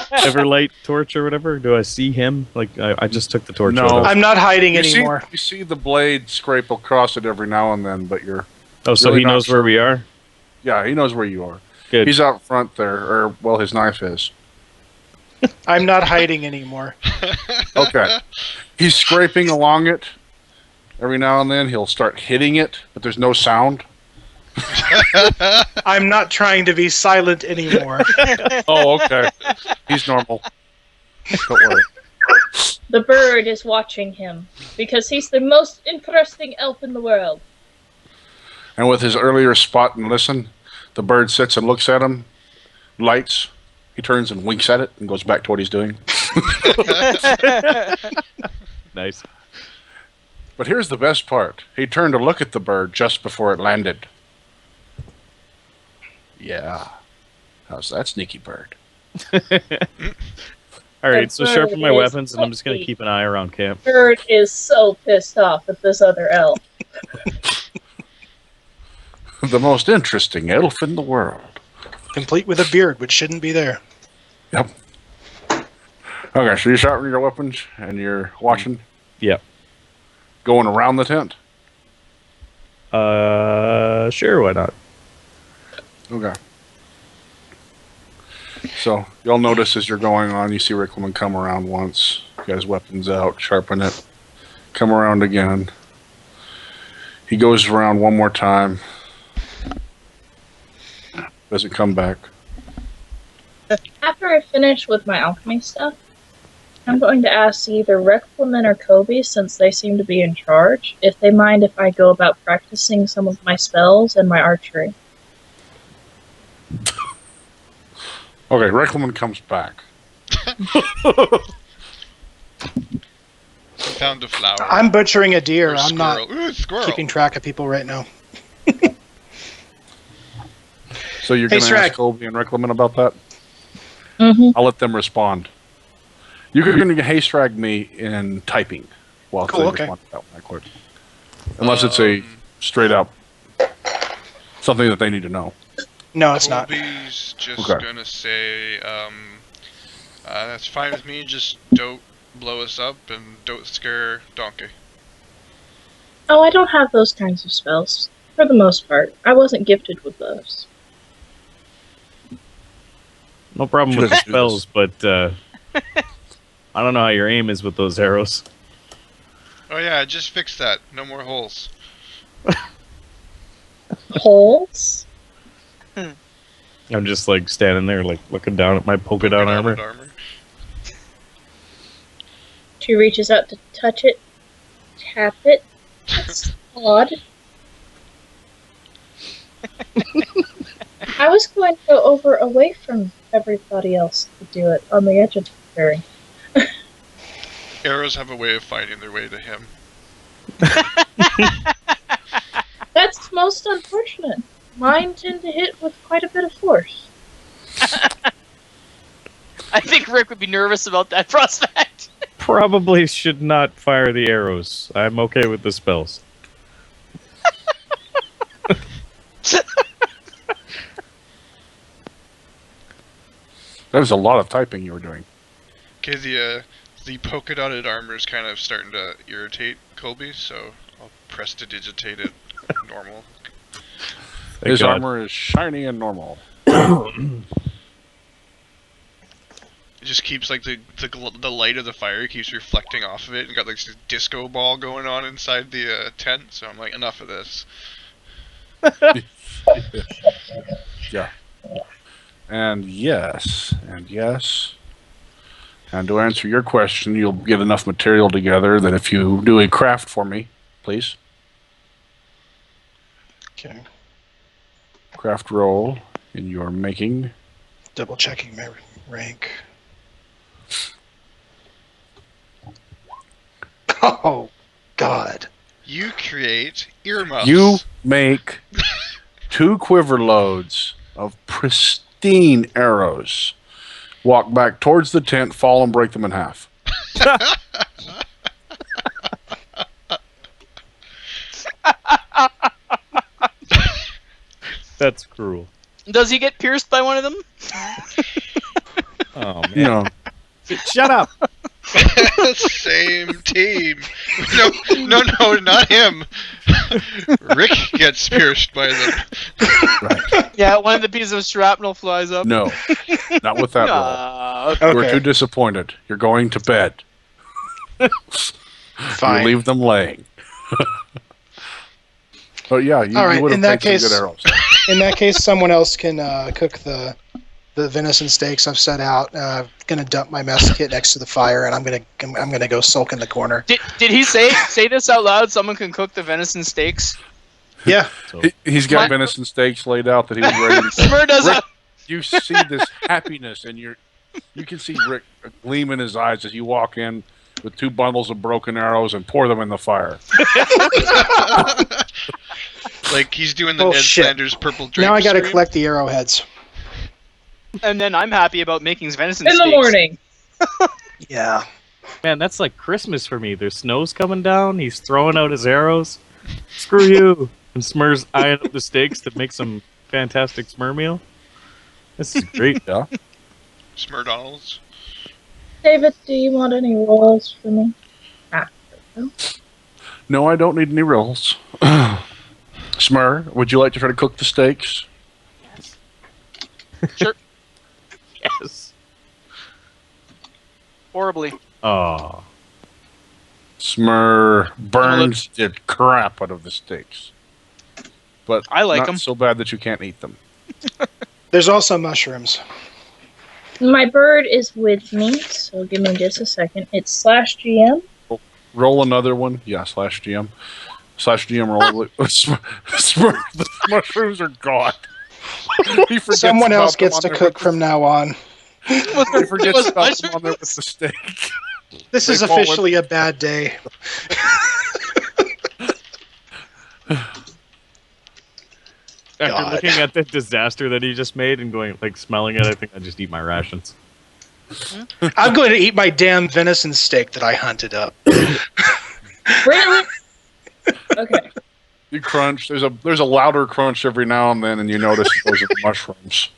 Everlight torch or whatever? Do I see him? Like, I just took the torch No. out of- I'm not hiding You anymore. see the blade scrape across it every now and then, but you're... Oh, so really he not knows where we are? Yeah, he knows where you are. Good. He's out front there, or, well, his knife is. I'm not hiding anymore. Okay. He's scraping along it. Every now and then he'll start hitting it, but there's no sound. I'm not trying to be silent anymore. Oh, okay. He's normal. Don't worry. The bird is watching him, because he's the most interesting elf in the world. And with his earlier spot and listen, the bird sits and looks at him, lights. He turns and winks at it and goes back to what he's doing. Nice. But here's the best part. He turned to look at the bird just before it landed. Yeah. How's that, sneaky bird? Alright, so bird sharpen my is weapons and I'm just going to lucky. keep an eye around camp. Bird is so pissed off at this other elf. The most interesting elf in the world. Complete with a beard, which shouldn't be there. Yep. Okay, so you're sharpening your weapons and you're watching? Yep. Going around the tent? Sure, why not? Okay. So, you'll notice as you're going on, you see Riclamin come around once, get his weapons out, sharpen it, come around again. He goes around one more time. Doesn't come back. After I finish with my alchemy stuff, I'm going to ask either Riclamin or Colby, since they seem to be in charge, if they mind if I go about practicing some of my spells and my archery. Okay, Riclamin comes back. found a flower. I'm butchering a deer. Or I'm not squirrel. Ooh, squirrel. keeping track of people right now. So you're Hey, going to Sragg. ask Colby and Riclamin about that? Mm-hmm. I'll let them respond. You're going to Sragg me in typing while Cool, they okay. respond to that one, quick. Unless it's a straight up something that they need to know. No, it's not. Colby's just Okay. gonna say, that's fine with me, just don't blow us up and don't scare Donkey. Oh, I don't have those kinds of spells. For the most part. I wasn't gifted with those. No problem She with the doesn't do this. spells, but I don't know how your aim is with those arrows. Oh yeah, I just fixed that. No more holes. Holes? I'm just like standing there, like looking down at my polka dot armor. She reaches out to touch it, tap it. That's odd. I was going to go over away from everybody else to do it on the edge of the ferry. Arrows have a way of finding their way to him. That's most unfortunate. Mine tend to hit with quite a bit of force. I think Rick would be nervous about that prospect. Probably should not fire the arrows. I'm okay with the spells. That was a lot of typing you were doing. Okay, the polka dotted armor is kind of starting to irritate Colby, so I'll prestidigitate it normal. Thank His God. armor is shiny and normal. It just keeps like the light of the fire keeps reflecting off of it, and got like this disco ball going on inside the tent. So I'm like, enough of this. Yeah. And yes. And to answer your question, you'll get enough material together that if you do a craft for me, please. Okay. Craft roll in your making. Double checking my rank. Oh, God. You create earmuffs. You make 2 quiver loads of pristine arrows. Walk back towards the tent, fall and break them in half. That's cruel. Does he get pierced by one of them? Oh man! No. Shut up! Same team. No, not him. Rick gets pierced by them. Right. Yeah, one of the pieces of shrapnel flies up. No. Not with that roll. Okay. We're too disappointed. You're going to bed. Fine. You leave them laying. But yeah, you All right, would in have that taken some case- good arrows. In that case, someone else can cook the venison steaks I've set out. Gonna dump my mess kit next to the fire, and I'm gonna go sulk in the corner. Did he say this out loud? Someone can cook the venison steaks. Yeah. So, He's got What? venison steaks laid out that he was ready to Smurrrrh does Rick, a you see this happiness in you can see Rick a gleam in his eyes as you walk in with 2 bundles of broken arrows and pour them in the fire. Like he's doing the Oh, Ned shit. Flanders purple drink. Now I gotta scream. collect the arrowheads. and then I'm happy about making venison In steaks. the morning. Yeah. man, that's like Christmas for me. There's snow's coming down. He's throwing out his arrows. Screw you! And Smurrrrh's eyeing up the steaks to make some fantastic Smurrrrh meal. This is great. Yeah. Smurrrrh. David, do you want any rolls for me? No, I don't need any rolls. Smurrrrh, would you like to try to cook the steaks? Sure. Yes. Horribly. Oh, Smurrrrh burns the crap out of the steaks. But I like not 'em. so bad that you can't eat them. There's also mushrooms. My bird is with me, so give me just a second. It's /GM. Roll another one. Yeah, /GM. /GM roll. The mushrooms are gone. He forgets Someone else about them gets on to there cook with from now on. the- He forgets Was about them on there mushrooms? with the steak. This is officially a bad day. After God. looking at the disaster that he just made and going, like, smelling it, I think I just eat my rations. I'm going to eat my damn venison steak that I hunted up. Really? Okay. You crunch. There's a louder crunch every now and then, and you notice those are the mushrooms.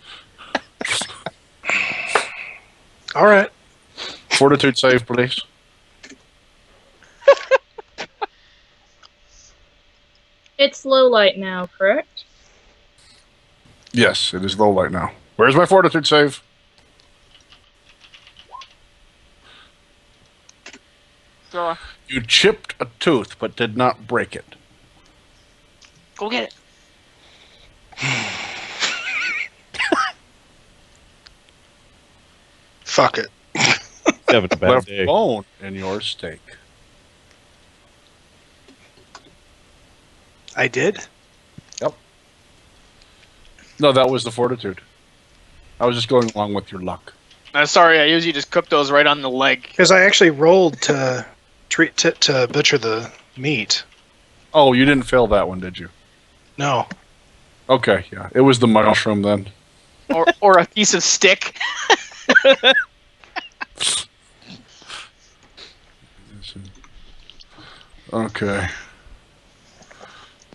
All right. Fortitude save, please. It's low light now, correct? Yes, it is low light now. Where's my fortitude save? So, You chipped a tooth, but did not break it. go get it. Fuck it. Having a bad Left day. bone in your steak. I did? No, that was the fortitude. I was just going along with your luck. Sorry, I usually just cook those right on the leg. Because I actually rolled to butcher the meat. Oh, you didn't fail that one, did you? No. Okay, yeah. It was the mushroom then. Or a piece of stick. Okay.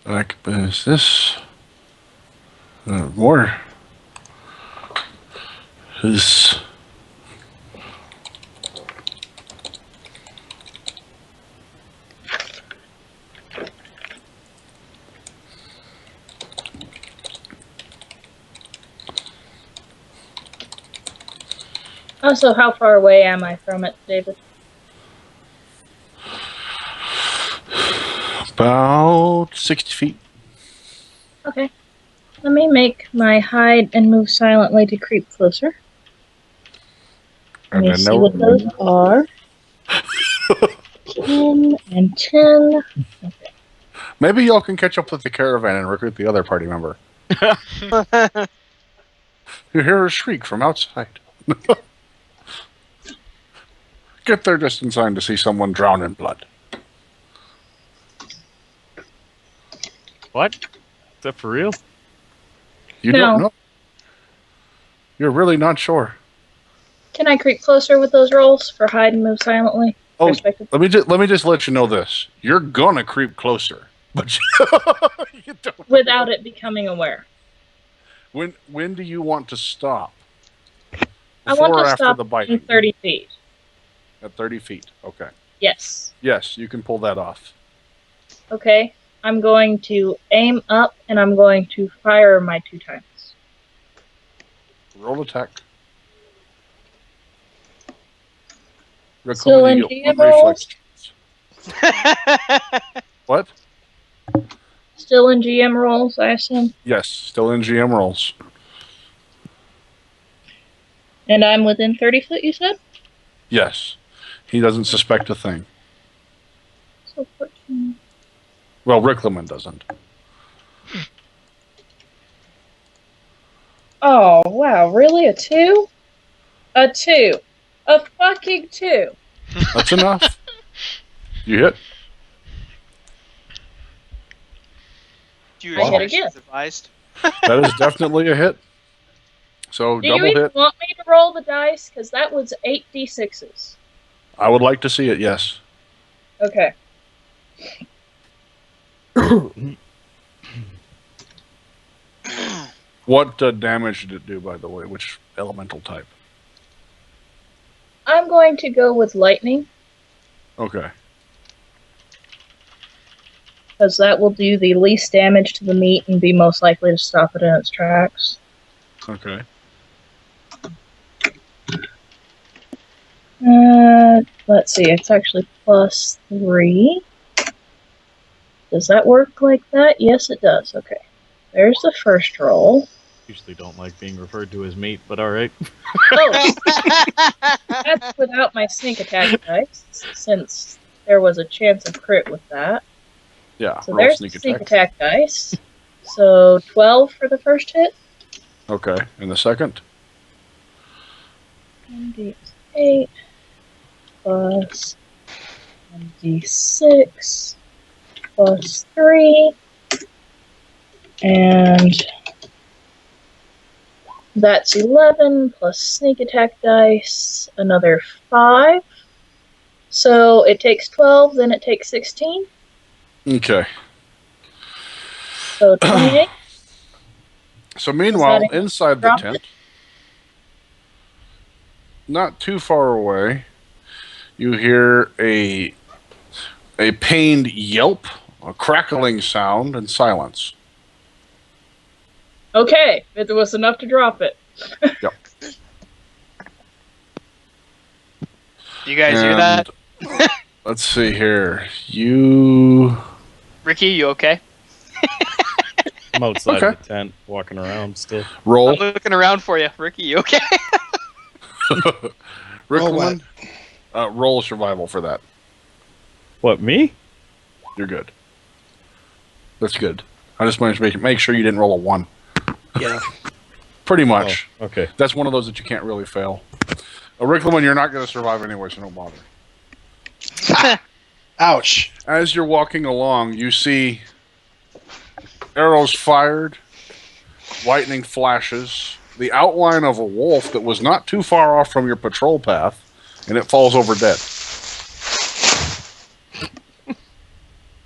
Like, is this more? Is Also, how far away am I from it, David? about 60 feet. Okay. Let me make my hide and move silently to creep closer. Let me see what those are. 10 and 10. Maybe y'all can catch up with the caravan and recruit the other party member. You hear a shriek from outside. Get there just in time to see someone drown in blood. What? Is that for real? You No. don't know. You're really not sure. Can I creep closer with those rolls for hide and move silently? Oh, Respective? let me just let you know this. You're gonna creep closer, but you don't. Without it becoming aware. When do you want to stop? I want Before or to after stop the in biting? 30 feet. At 30 feet. Okay. Yes. Yes, you can pull that off. Okay. I'm going to aim up and I'm going to fire my 2 times. Roll attack. Still Riclamin, in you get GM one reflex. What? Still in GM rolls, I assume. Yes, still in GM rolls. And I'm within 30 foot, you said? Yes. He doesn't suspect a thing. So 14. Well, Riclamin doesn't. Oh, wow. Really? A 2? A 2. A fucking 2. That's enough. You hit. Do you I hit actually again. advised? That is definitely a hit. So Do you double even hit. want me to roll the dice? Because that was 8d6s. I would like to see it, yes. Okay. What damage did it do, by the way? Which elemental type? I'm going to go with lightning. Okay. Because that will do the least damage to the meat and be most likely to stop it in its tracks. Okay. Let's see, it's actually +3. Does that work like that? Yes, it does. Okay. There's the first roll. Usually don't like being referred to as meat, but alright. Oh, that's without my sneak attack dice, since there was a chance of crit with that. Yeah. So roll there's sneak the sneak attack. attack dice. So 12 for the first hit. Okay. And the second? 8. plus 1d6 plus 3. And that's 11 plus sneak attack dice, another 5. So it takes 12, then it takes 16. Okay. So 28. So meanwhile, enough inside to the drop tent, not too far away, you hear a pained yelp, a crackling sound, and silence. Okay, it was enough to drop it. Yep. You guys hear that? Let's see here. You. Ricky, you okay? I'm outside Okay. of the tent, walking around still. Roll. I'm looking around for you. Ricky, you okay? Riclamin, roll survival for that. What, me? You're good. That's good. I just wanted to make sure you didn't roll a 1. Yeah. Pretty much. Oh, okay. That's one of those that you can't really fail. Riclamin, you're not going to survive anyway, so don't bother. Ouch. As you're walking along, you see arrows fired, lightning flashes, the outline of a wolf that was not too far off from your patrol path, and it falls over dead.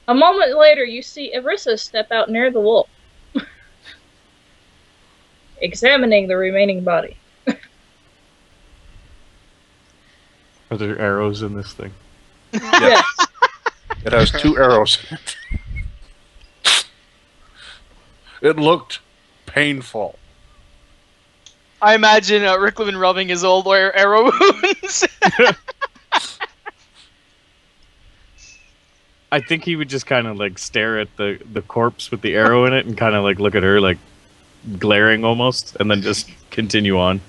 A moment later, you see Erisa step out near the wolf, examining the remaining body. Are there arrows in this thing? Yes. It has 2 arrows in it. It looked painful. I imagine Riclamin rubbing his old arrow wounds. I think he would just kind of like stare at the corpse with the arrow in it and kind of like look at her like glaring almost, and then just continue on.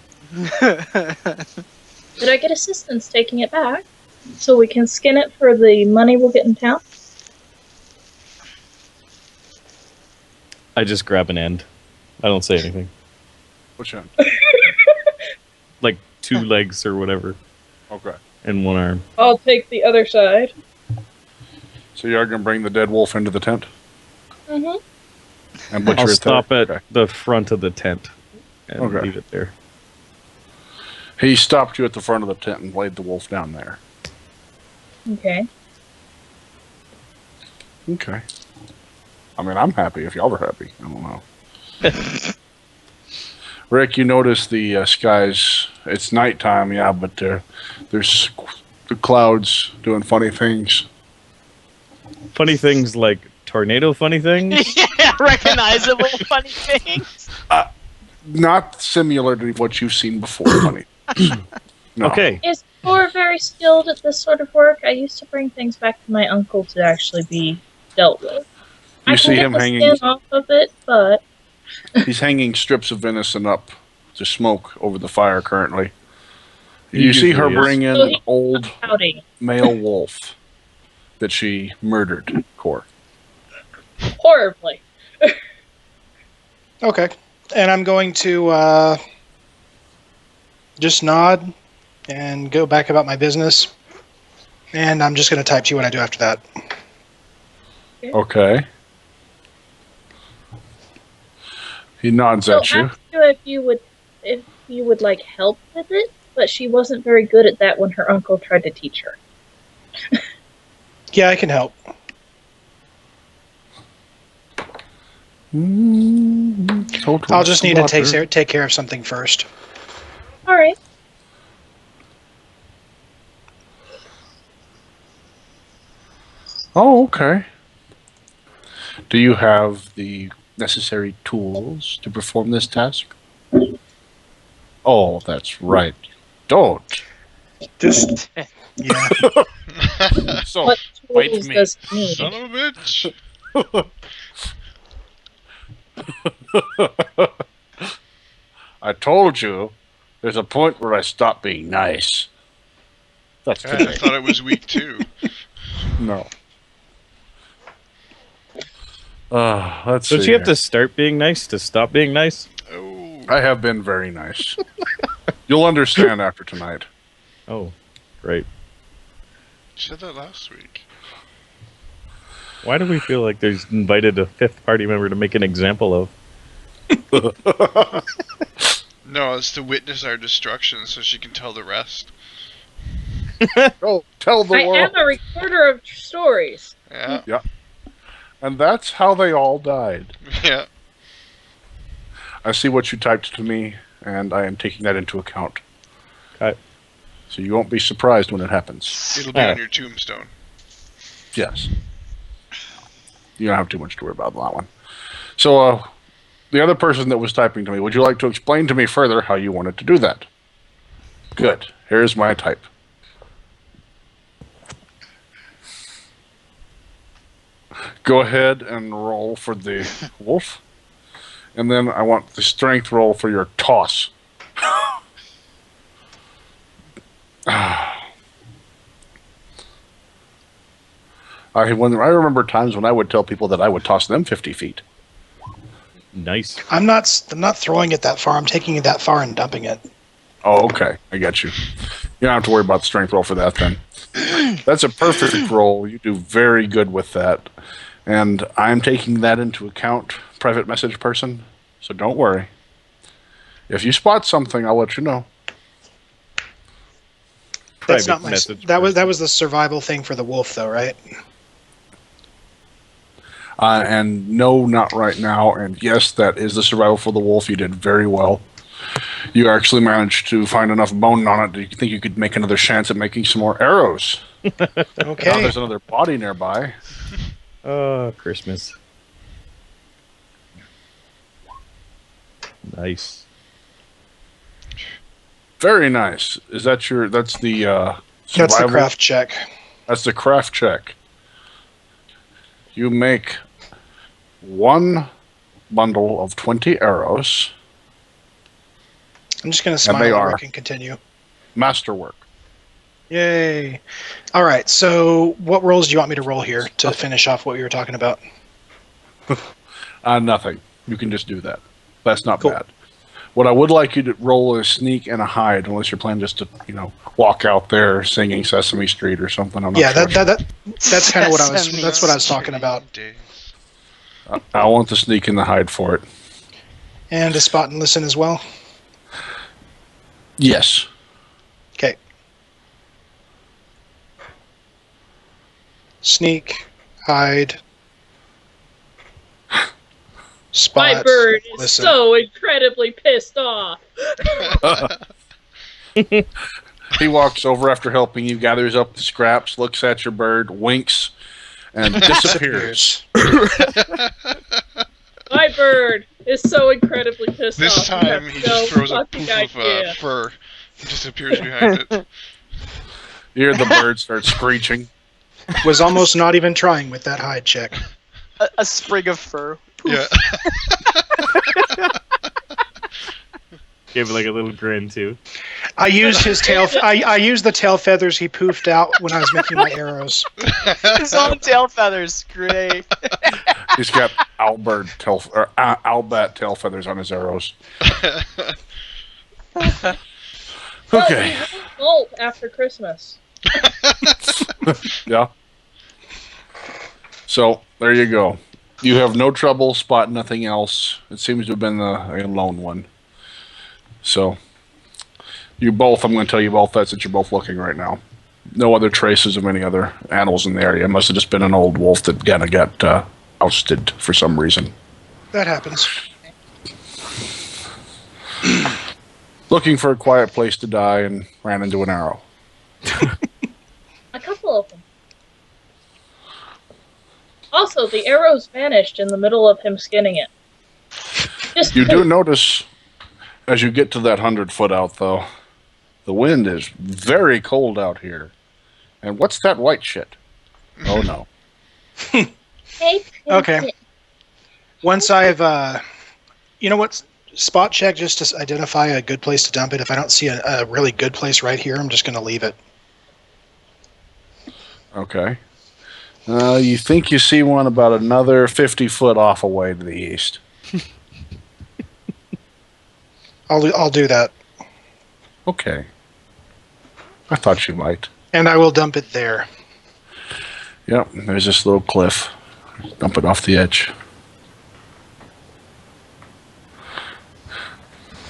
Did I get assistance taking it back so we can skin it for the money we'll get in town? I just grab an end. I don't say anything. Which end? Like 2 legs or whatever, Okay. and 1 arm. I'll take the other side. So you are going to bring the dead wolf into the tent? Mm-hmm. And butcher I'll it stop there? at Okay. the front of the tent and Okay. leave it there. He stopped you at the front of the tent and laid the wolf down there. Okay. Okay. I mean, I'm happy if y'all were happy. I don't know. Rick, you notice the skies. It's nighttime, yeah, but there's the clouds doing funny things. Funny things like tornado funny things? Yeah, recognizable funny things. Not similar to what you've seen before, funny. No. Okay. Is Thor very skilled at this sort of work? I used to bring things back to my uncle to actually be dealt with. You I see can get him the hanging. skin off of it, but He's hanging strips of venison up to smoke over the fire currently. You see her Usually is. bring in So an old pouting male wolf that she murdered, Core. horribly. Okay. And I'm going to just nod and go back about my business. And I'm just going to type to you what I do after that. Okay. He nods So at you. ask you if you would like help with it, but she wasn't very good at that when her uncle tried to teach her. Yeah, I can help. I'll just need to take care of something first. All right. Oh, okay. Do you have the necessary tools to perform this task? Oh, that's right. Don't. Just, yeah. So, What fight tools me. does he need? Son of a bitch. I told you, there's a point where I stop being nice. That's I today. thought it was week 2. No. Let's see. Don't you have here. to start being nice to stop being nice? Oh. I have been very nice. You'll understand after tonight. Oh, great. said that last week. Why do we feel like there's invited a fifth party member to make an example of? No, it's to witness our destruction so she can tell the rest. Oh, tell the I world. am a recorder of stories. Yeah. And that's how they all died. Yeah. I see what you typed to me, and I am taking that into account. Okay. So you won't be surprised when it happens. It'll be on your tombstone. Yes. You don't have too much to worry about that one. So, the other person that was typing to me, would you like to explain to me further how you wanted to do that? Good. Here's my type. Go ahead and roll for the wolf. And then I want the strength roll for your toss. I remember times when I would tell people that I would toss them 50 feet. Nice. I'm not throwing it that far. I'm taking it that far and dumping it. Oh, okay. I get you. You don't have to worry about the strength roll for that then. That's a perfect roll. You do very good with that. And I'm taking that into account, private message person. So don't worry. If you spot something, I'll let you know. That's Private not my. message That was person. the survival thing for the wolf, though, right? And no, not right now. And yes, that is the survival for the wolf. You did very well. You actually managed to find enough bone on it. Do you think you could make another chance at making some more arrows? Now Okay. there's another body nearby. Oh, Christmas. Nice. Very nice. Is that your? That's the That's the survival? craft check. That's the craft check. You make one bundle of 20 arrows. I'm just going to And smile they at are. Rick and continue. Masterwork. Yay. All right, so what rolls do you want me to roll here to finish off what we were talking about? Nothing. You can just do that. That's not Cool. bad. What I would like you to roll is sneak and a hide, unless you're planning just to, walk out there singing Sesame Street or something. I'm not Yeah, sure. that's kind of what I was. Sesame That's what I was talking about. Days. I want the sneak and the hide for it. And to spot and listen as well. Yes. Okay. Sneak, hide, spot. My bird is listen. so incredibly pissed off. He walks over after helping you, gathers up the scraps, looks at your bird, winks, and disappears. My bird is so incredibly pissed This off. You time have he no just throws a fucking poof of idea. fur and disappears behind it. You hear the bird start screeching. Was almost not even trying with that hide check. A sprig of fur. Yeah. Gave it like a little grin too. I used his tail. I used the tail feathers he poofed out when I was making my arrows. His own tail feathers. Great. He's got owlbat tail feathers on his arrows. Okay. Well, you won't bolt after Christmas. Yeah. So there you go. You have no trouble spotting nothing else. It seems to have been a lone one. So you both, I'm going to tell you both that's that you're both looking right now. No other traces of any other animals in the area. It must have just been an old wolf that kind of got ousted for some reason. That happens. Looking for a quiet place to die and ran into an arrow. A couple of them. Also, the arrows vanished in the middle of him skinning it. Just You do notice as you get to that 100-foot out, though, the wind is very cold out here. And what's that white shit? Oh, no. Hey, Okay. Once I've, you know what? Spot check just to identify a good place to dump it. If I don't see a really good place right here, I'm just going to leave it. Okay. You think you see one about another 50 foot off away to the east. I'll do that, Okay. I thought you might. and I will dump it there. Yep, there's this little cliff. Dump it off the edge.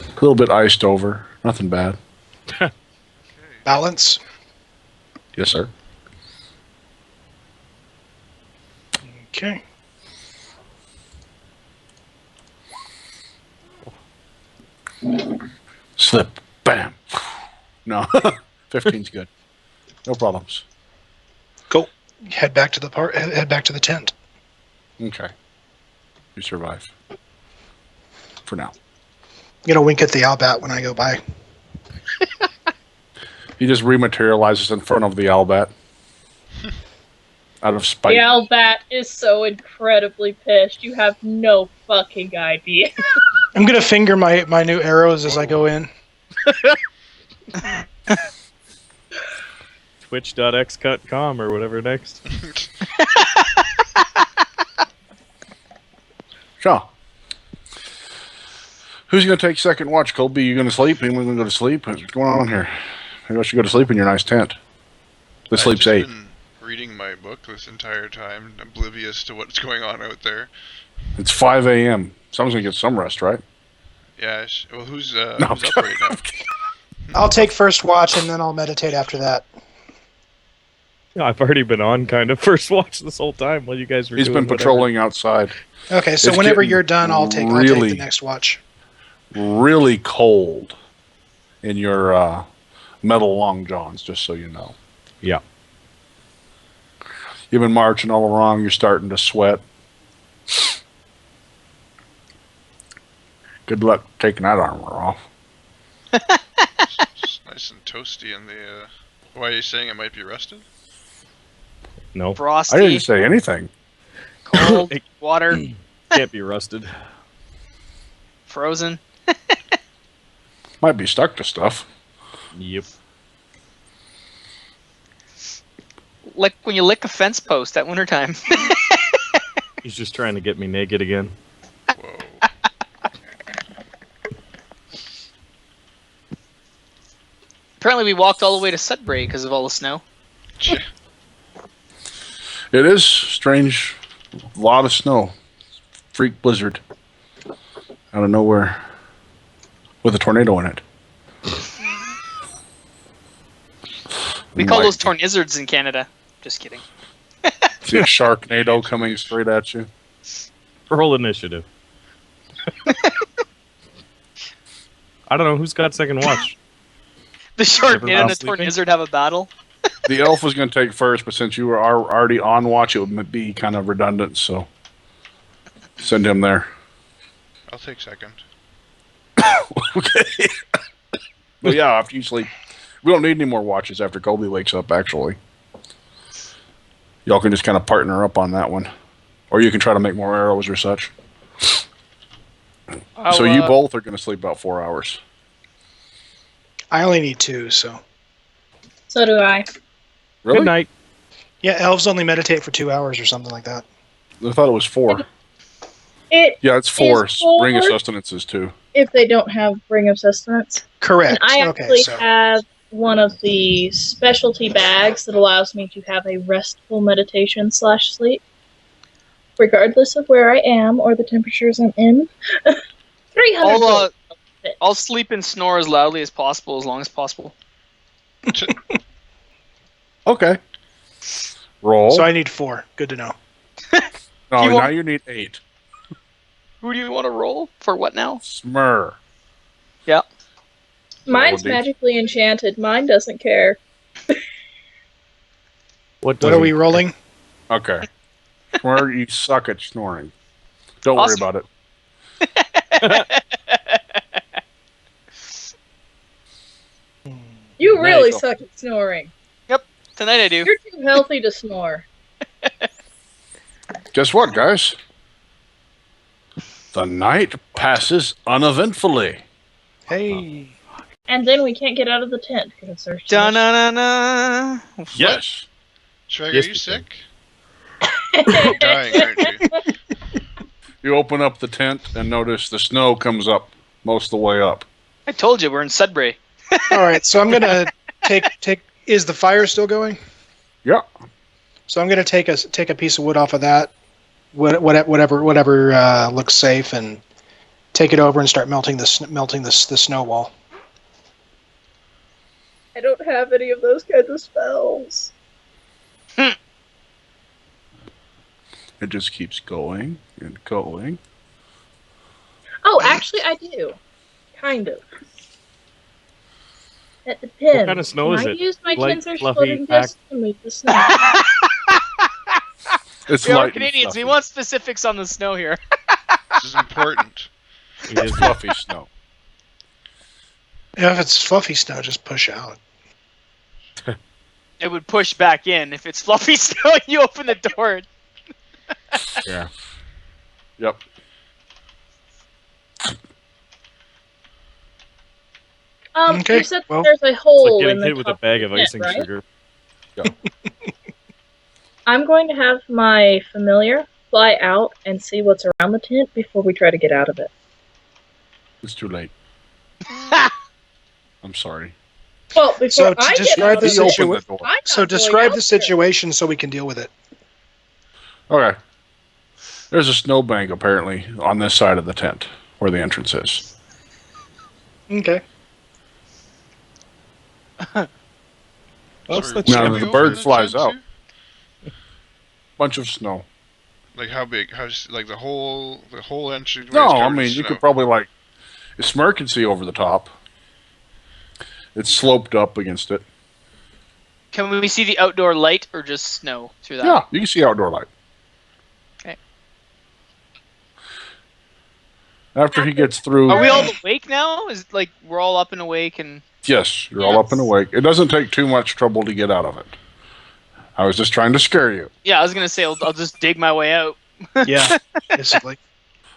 A little bit iced over. Nothing bad. Balance. Yes, sir. Okay. Slip. Bam. No. 15's good. No problems. Go. Head back to the Head back to the tent. Okay. You survive. For now. You know, wink at the Owlbat when I go by. He just rematerializes in front of the Owlbat. Out of spite. The Owlbat is so incredibly pissed. You have no fucking idea. I'm gonna finger my new arrows as I go in. Twitch.xcut.com or whatever next. Sure. Who's going to take second watch? Colby, you going to sleep? Anyone going to go to sleep? What's going on here? Maybe I should go to sleep in your nice tent. The sleep's 8. I've just been reading my book this entire time, oblivious to what's going on out there. It's 5 a.m. Someone's going to get some rest, right? Yeah, well, who's up right now? I'll take first watch and then I'll meditate after that. Yeah, I've already been on kind of first watch this whole time while you guys were He's doing been patrolling outside. Okay, so It's whenever getting you're done, I'll take the next watch. Really cold in your metal long johns, just so you know. Yeah. You've been marching all along. You're starting to sweat. Good luck taking that armor off. It's nice and toasty in the... Why are you saying it might be rusted? No. Frosty, I didn't say anything. cold, water, Can't be rusted. frozen. Might be stuck to stuff. Yep. Like when you lick a fence post at wintertime. He's just trying to get me naked again. Whoa. Apparently we walked all the way to Sudbury because of all the snow. It is strange. A lot of snow. Freak blizzard. Out of nowhere. With a tornado in it. We call those tornizzards in Canada. Just kidding. See a Sharknado coming straight at you. Roll initiative. I don't know who's got second watch. The Sharknado Everyone and the sleeping? tornizzard have a battle. The elf was going to take first, but since you were already on watch, it would be kind of redundant, so send him there. I'll take second. Okay. But yeah, after you sleep, we don't need any more watches after Colby wakes up, actually. Y'all can just kind of partner up on that one. Or you can try to make more arrows or such. So you both are going to sleep about 4 hours. I only need 2, so. So do I. Really? Good night. Yeah, elves only meditate for 2 hours or something like that. I thought it was 4. Yeah, it's 4. Is 4. Ring of Sustenance is 2. If they don't have Ring of Sustenance. Correct. And I Okay, actually so have one of the specialty bags that allows me to have a restful meditation / sleep, regardless of where I am or the temperatures I'm in. 300. I'll sleep and snore as loudly as possible, as long as possible. Okay. Roll. so I need 4. Good to know. No, You now want- you need 8. Who do you want to roll? For what now? Smurrrrh. Yeah. Mine's Roll a D. magically enchanted. Mine doesn't care. What are we rolling? Okay. Smurrrrh, you suck at snoring. Don't worry Awesome. about it. You There really you go. suck at snoring. Tonight I do. You're too healthy to snore. Guess what, guys? The night passes uneventfully. Hey. And then we can't get out of the tent because there's too Da much- na na na. Yes. Shragg, Yes, are you we sick? You're dying, aren't you? You open up the tent and notice the snow comes up most of the way up. I told you we're in Sudbury. All right, so I'm going to take. Is the fire still going? Yeah. So I'm going to take a piece of wood off of that, whatever looks safe, and take it over and start melting the snow wall. I don't have any of those kinds of spells. It just keeps going and going. Oh, actually, I do. Kind of. It depends. What kind of snow is I it? use my Light, tensor fluffy, splitting disc to move the snow. It's We are light and Canadians. We fluffy. want specifics on the snow here. This is important. It is fluffy snow. If it's fluffy snow, just push out. It would push back in. If it's fluffy snow, you open the door. Yeah. Yep. Okay, You said well, there's a It's hole like in getting the hit with a top bag of of the icing net, right? sugar. I'm going to have my familiar fly out and see what's around the tent before we try to get out of it. It's too late. I'm sorry. Well, before So to I describe get the out of it, He opened the situation, door. I'm not so going describe out the situation so we can deal with it. Okay. There's a snowbank apparently on this side of the tent where the entrance is. Okay. What's Sorry, the what Now, are the we bird opening flies tent out. Bunch of snow. to? Like how big? Like the whole entrance? No, I mean you could probably like. Smurrrrh can see over the top. It's sloped up against it. Can we see the outdoor light or just snow through that? Yeah, you can see outdoor light. Okay. After he gets through. Are we all awake now? Is it like we're all up and awake and? Yes, you're all up and awake. It doesn't take too much trouble to get out of it. I was just trying to scare you. Yeah, I was gonna say I'll just dig my way out. Yeah, basically.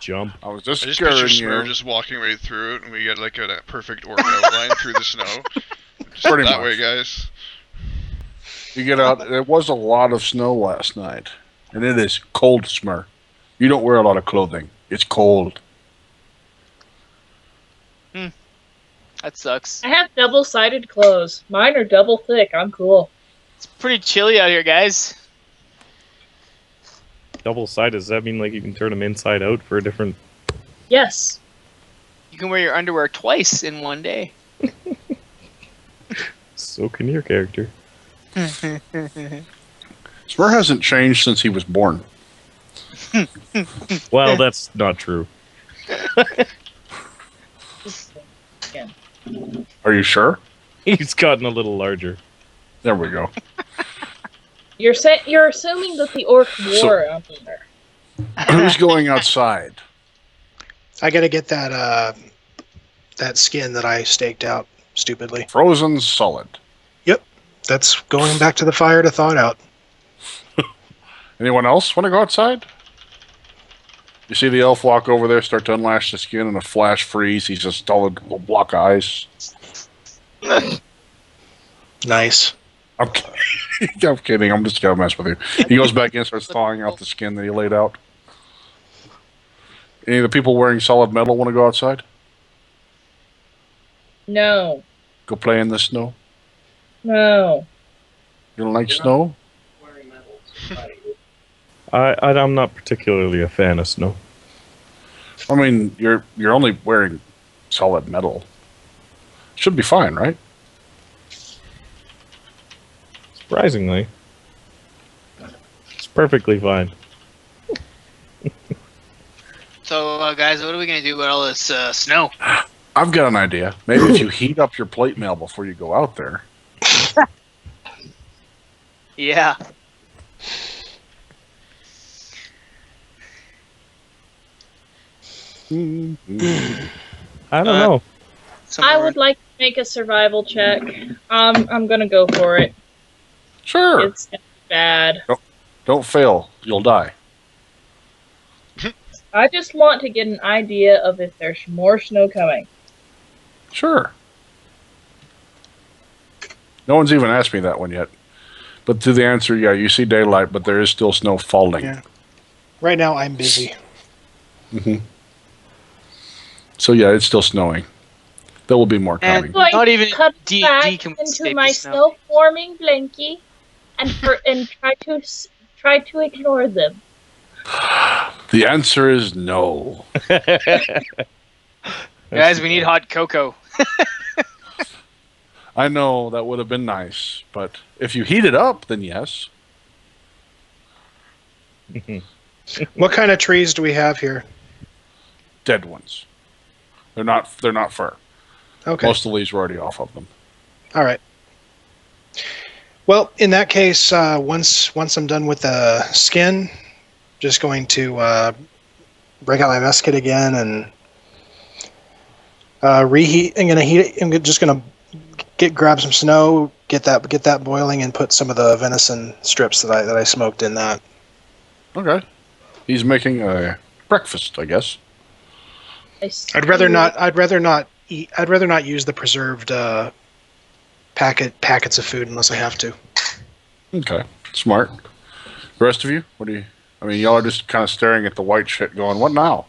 Jump. I was just I just scaring picture you. Smurrrr just walking right through it, and we get like a perfect orc outline through the snow. Just Pretty that much. way, guys. You get out. There was a lot of snow last night, and it is cold, Smurrrr. You don't wear a lot of clothing. It's cold. That sucks. I have double-sided clothes. Mine are double thick. I'm cool. It's pretty chilly out here, guys. Double sided. Does that mean like you can turn them inside out for a different? Yes. You can wear your underwear twice in one day. So can your character. Smurrrr hasn't changed since he was born. Well, that's not true. Are you sure? He's gotten a little larger. There we go. You're assuming that the orc wore underwear. Who's going outside? I got to get that skin that I staked out stupidly. Frozen solid. That's going back to the fire to thaw it out. Anyone else want to go outside? You see the elf walk over there, start to unlash the skin, and a flash freeze. He's just solid little block of ice. Nice. I'm kidding. I'm kidding. I'm just gonna mess with you. He goes back in and starts thawing out the skin that he laid out. Any of the people wearing solid metal want to go outside? No. Go play in the snow? No. You don't like snow? I'm not particularly a fan of snow. I mean, you're only wearing solid metal. Should be fine, right? Surprisingly, it's perfectly fine. So, guys, what are we gonna do about all this snow? I've got an idea. Maybe if you heat up your plate mail before you go out there. Yeah. I don't know. I would like to make a survival check. I'm gonna go for it. Sure. It's bad. Don't fail. You'll die. I just want to get an idea of if there's more snow coming. Sure. No one's even asked me that one yet. But to the answer, yeah, you see daylight, but there is still snow falling. Yeah. Right now, I'm busy. hmm So yeah, it's still snowing. There will be more coming. And not even Cut back D can into escape my the snow. snow-forming blankie. and try to ignore them. The answer is no. Guys, we need hot cocoa. I know that would have been nice, but if you heat it up, then yes. What kind of trees do we have here? Dead ones. They're not fir. Okay. Most of the leaves are already off of them. All right. Well, in that case, once I'm done with the skin, just going to break out my musket again and reheat. I'm just gonna grab some snow, get that boiling, and put some of the venison strips that I smoked in that. Okay. He's making a breakfast, I guess. I'd rather not use the preserved packets of food unless I have to. Okay. Smart. The rest of you? Y'all are just kind of staring at the white shit going, what now?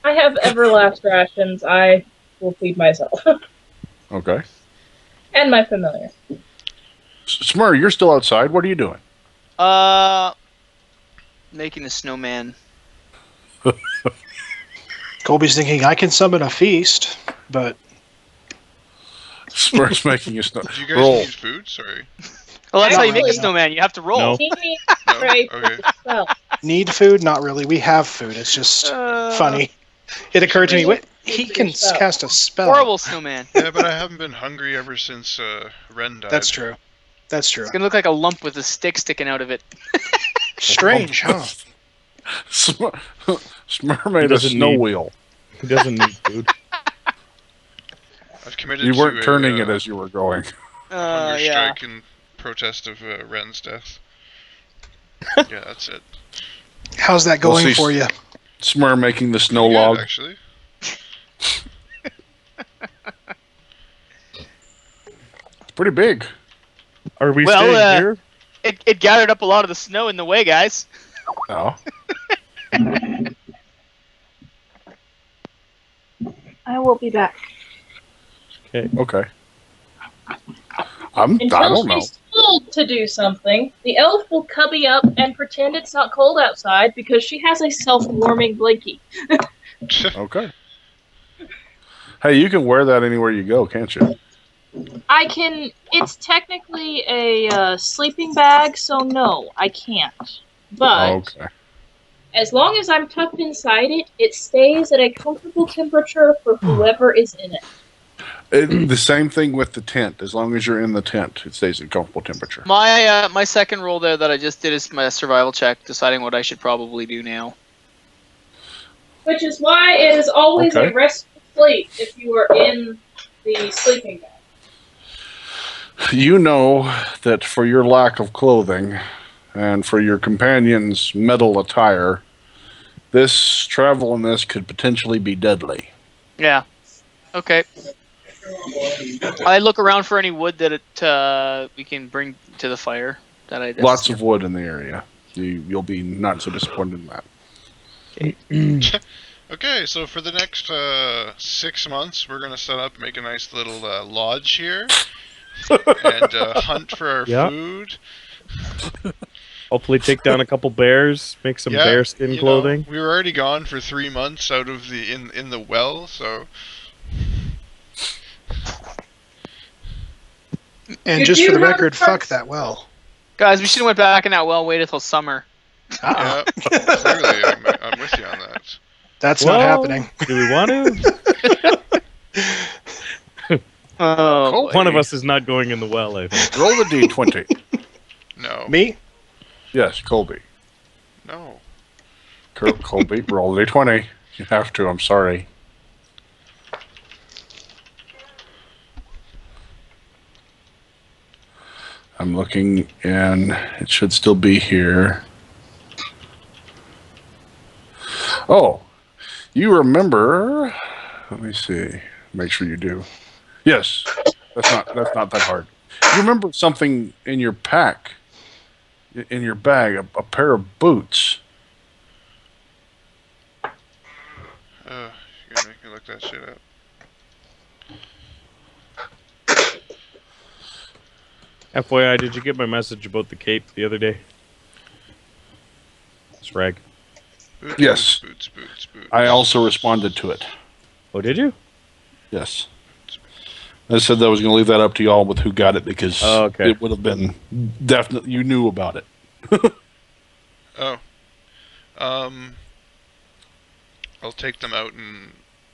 I have Everlast rations. I will feed myself. Okay. And my familiar. Smurrrrh, you're still outside. What are you doing? Making a snowman. Colby's thinking I can summon a feast, but Smurrrr's making a snow. Do you guys Roll. need food? Sorry. Well, that's how you make a Actually- snowman. You have to roll. No. He needs No? spray Okay. for himself. need food? Not really. We have food. It's just funny. It occurred to me, wait, he can cast a spell. Horrible snowman. Yeah, but I haven't been hungry ever since Ren died. That's true. That's true. It's gonna look like a lump with a stick sticking out of it. Strange, huh? Smurrrr made a doesn't snow need- wheel. He doesn't need food. I've committed You to weren't a, turning it as you were going. hunger Yeah. strike in protest of Ren's death. Yeah, that's it. How's that We'll going see. for you? Smurrrr making the snow Pretty good, log. actually. It's pretty big. Are we Well, staying here? It gathered up a lot of the snow in the way, guys. No. I will be back. Okay. I Until don't know. she's told to do something, the elf will cubby up and pretend it's not cold outside because she has a self-warming blankie. Okay. Hey, you can wear that anywhere you go, can't you? I can. It's technically a sleeping bag, so no, I can't. But Okay. as long as I'm tucked inside it, it stays at a comfortable temperature for whoever is in it. The same thing with the tent. As long as you're in the tent, it stays at comfortable temperature. My second roll there that I just did is my survival check, deciding what I should probably do now. Which is why it is always Okay. a restful sleep if you are in the sleeping bag. You know that for your lack of clothing and for your companion's metal attire, this travel in this could potentially be deadly. Yeah. Okay. I look around for any wood that we can bring to the fire. Lots of wood in the area. You'll be not so disappointed in that. Okay, so for the next 6 months, we're going to set up, make a nice little lodge here, and hunt for our Yeah. food. Hopefully take down a couple bears, make some bearskin you know, clothing. we were already gone for 3 months out of the in the well, so And You just do for the have record, parts- fuck that well. Guys, we should have went back in that well, waited till summer. yeah, clearly I'm with you on that. That's Well, not happening. Do we want to? Oh, One of us is not going in the well, I think. Roll the d20. No, Me? Yes, Colby. no. Colby, roll the d20. You have to, I'm sorry. I'm looking, and it should still be here. Oh, you remember? Let me see. Make sure you do. Yes, that's not that hard. You remember something in your pack, in your bag, a pair of boots. You're gonna make me look that shit up. FYI, did you get my message about the cape the other day? Sragg. Boots, Yes. boots. I also responded to it. Oh, did you? Yes. I said that I was going to leave that up to y'all with who got it because it would have been definitely you knew about it. Oh. I'll take them out and...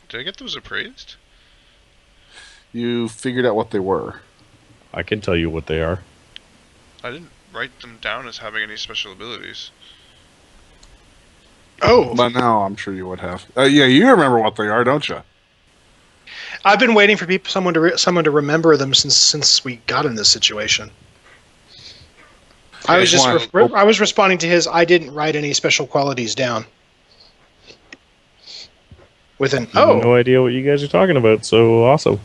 Did I get those appraised? You figured out what they were. I can tell you what they are. I didn't write them down as having any special abilities. Oh, But now I'm sure you would have. Yeah, you remember what they are, don't you? I've been waiting for someone to remember them since we got in this situation. I was just I was responding to his. I didn't write any special qualities down. No idea what you guys are talking about. So awesome.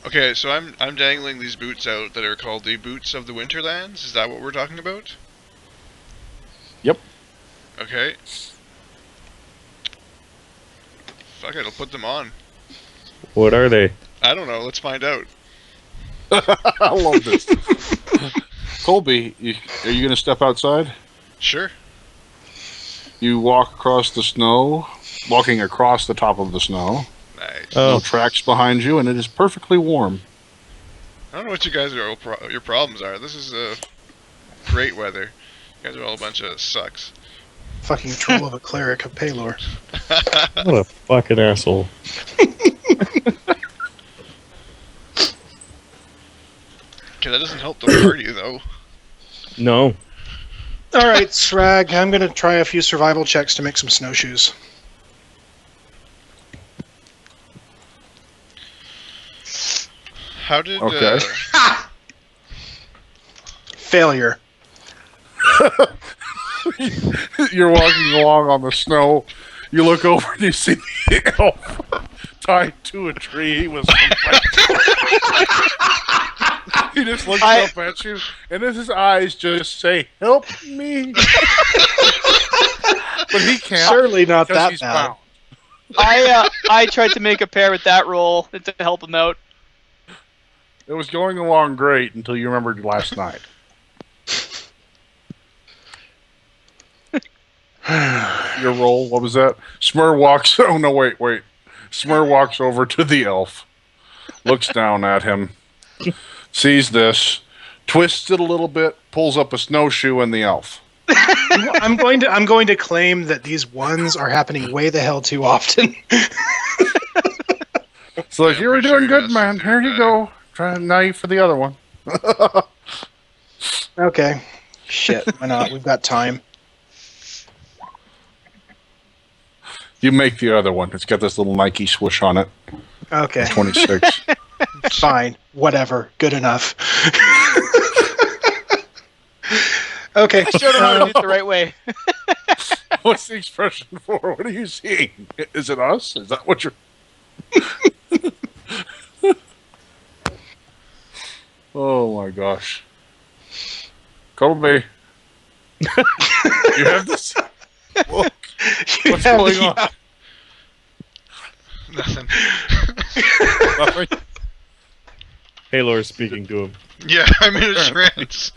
Okay, so I'm dangling these boots out that are called the Boots of the Winterlands. Is that what we're talking about? Yep. Okay. Fuck it, I'll put them on. What are they? I don't know, let's find out. I love this. Colby, are you going to step outside? Sure. You walk across the snow, walking across the top of the snow. Nice. No tracks behind you, and it is perfectly warm. I don't know what you guys are. Your problems are. This is great weather. You guys are all a bunch of sucks. Fucking troll of a cleric of Paylor. What a fucking asshole. Okay, that doesn't help the party though. No. All right, Sragg, I'm going to try a few survival checks to make some snowshoes. How did? Okay. Failure. You're walking along on the snow. You look over and you see the elf tied to a tree with some He just looks up at you, and his eyes just say, "Help me!" But he can't. Surely not because that he's bad. bound. I tried to make a pair with that roll to help him out. It was going along great until you remembered last night. Your roll, what was that? Smurrrrh walks. Oh no, wait. Smurrrrh walks over to the elf, looks down at him, sees this, twists it a little bit, pulls up a snowshoe in the elf. I'm going to claim that these ones are happening way the hell too often. So if you were doing good, man, here you go. Try now you for the other one. Okay. Shit, why not? We've got time. You make the other one. It's got this little Nike swoosh on it. Okay. 26. Fine. Whatever. Good enough. Okay. I showed him how to do it the right way. What's the expression for? What are you seeing? Is it us? Is that what you're... Oh my gosh. Colby. You have this? Look. What's going on? Nothing. Nothing? Paylor's speaking to him. Yeah, I'm in a trance.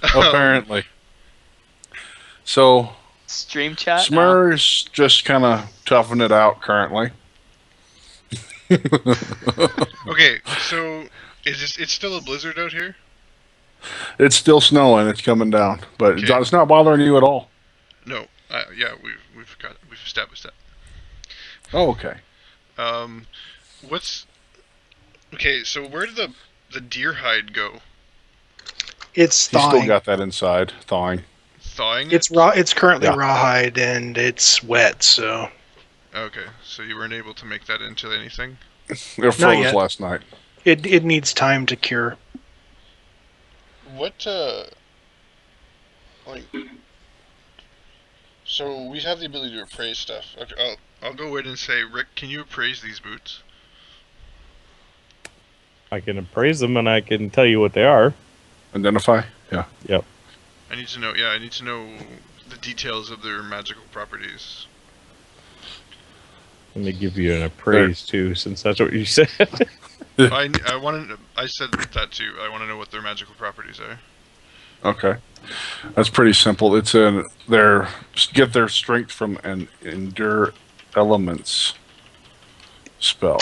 Apparently. So, Stream chat. Smurrrrh's just kind of toughing it out currently. Okay, so it's still a blizzard out here? It's still snowing. It's coming down, but Okay. it's not bothering you at all. No. Yeah, we've established that. Oh, okay. Okay, so where did the deer hide go? It's You thawing. still got that inside, thawing. Thawing? It's raw. It's currently Yeah. rawhide and it's wet. So Okay, so you weren't able to make that into anything? It froze yet. last night. it needs time to cure. What, like... So, we have the ability to appraise stuff. Okay, I'll go in and say, Rick, can you appraise these boots? I can appraise them and I can tell you what they are. Identify? Yeah. Yep. I need to know the details of their magical properties. Let me give you an appraise too, since that's what you said. I wanted. I said that too. I want to know what their magical properties are. Okay, that's pretty simple. It's get their strength from an endure elements spell.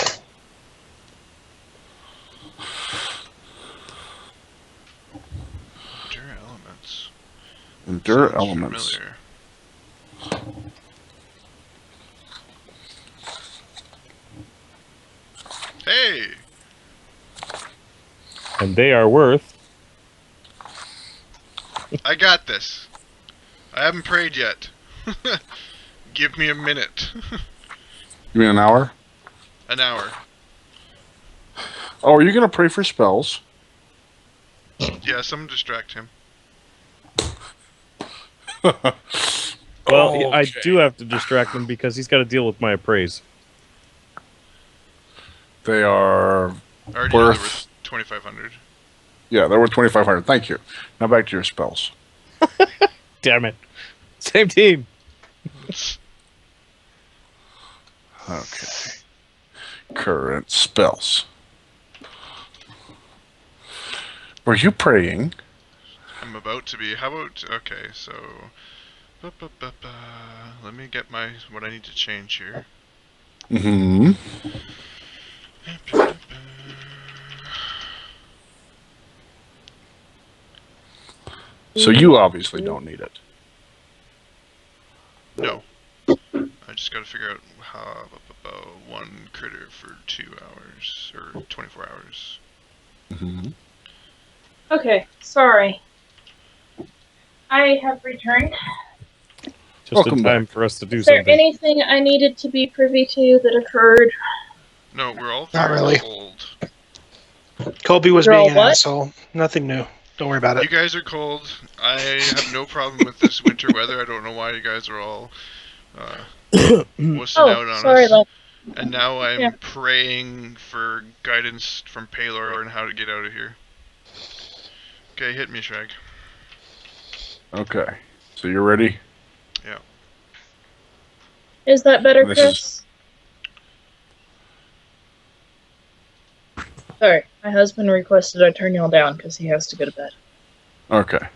Endure elements. Endure Sounds elements. familiar. Hey! And they are worth. I got this. I haven't prayed yet. Give me a minute. You mean an hour? An hour. Oh, are you going to pray for spells? Yeah, someone distract him. Well, I do have to distract him because he's got to deal with my appraise. They are I already know they were worth. 2,500. Yeah, they're worth 2,500. Thank you. Now back to your spells. Damn it. Same team. Okay. Current spells. Were you praying? I'm about to be. How about... Okay, so... Let me get what I need to change here. Mm-hmm. So you obviously don't need it. No. I just gotta figure out how... one critter for 2 hours. Or 24 hours. Mm-hmm. Okay, sorry. I have returned. Just Welcome in time back. for us to do Is there something. anything I needed to be privy to that occurred? No, we're all Not very really. cold. Colby was You're being all an what? asshole. Nothing new. Don't worry about You it. guys are cold. I have no problem with this winter weather. I don't know why you guys are all wussing out on sorry us. about And now I'm Yeah. praying for guidance from Paylor on how to get out of here. Okay, hit me, Sragg. Okay. So you're ready? Is that better, This Chris? Sorry, my husband requested I turn y'all down because he has to go to bed. Okay.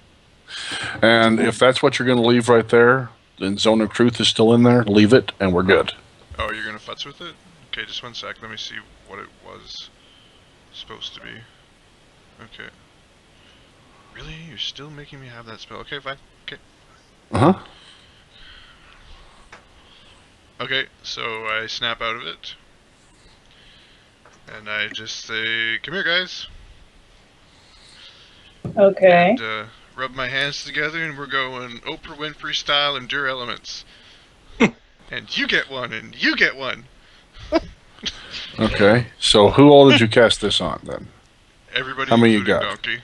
And if that's what you're going to leave right there, then Zone of Truth is still in there, leave it, and we're good. Oh, you're gonna futz with it? Okay, just one sec. Let me see what it was supposed to be. Okay. Really? You're still making me have that spell? Okay, fine. Okay. Uh-huh. Okay, so I snap out of it. And I just say, come here, guys. Okay. And rub my hands together, and we're going Oprah Winfrey style Endure Elements. And you get one, and you get one. Okay. So who all did you cast this on, then? Everybody, How many you including got? Donkey.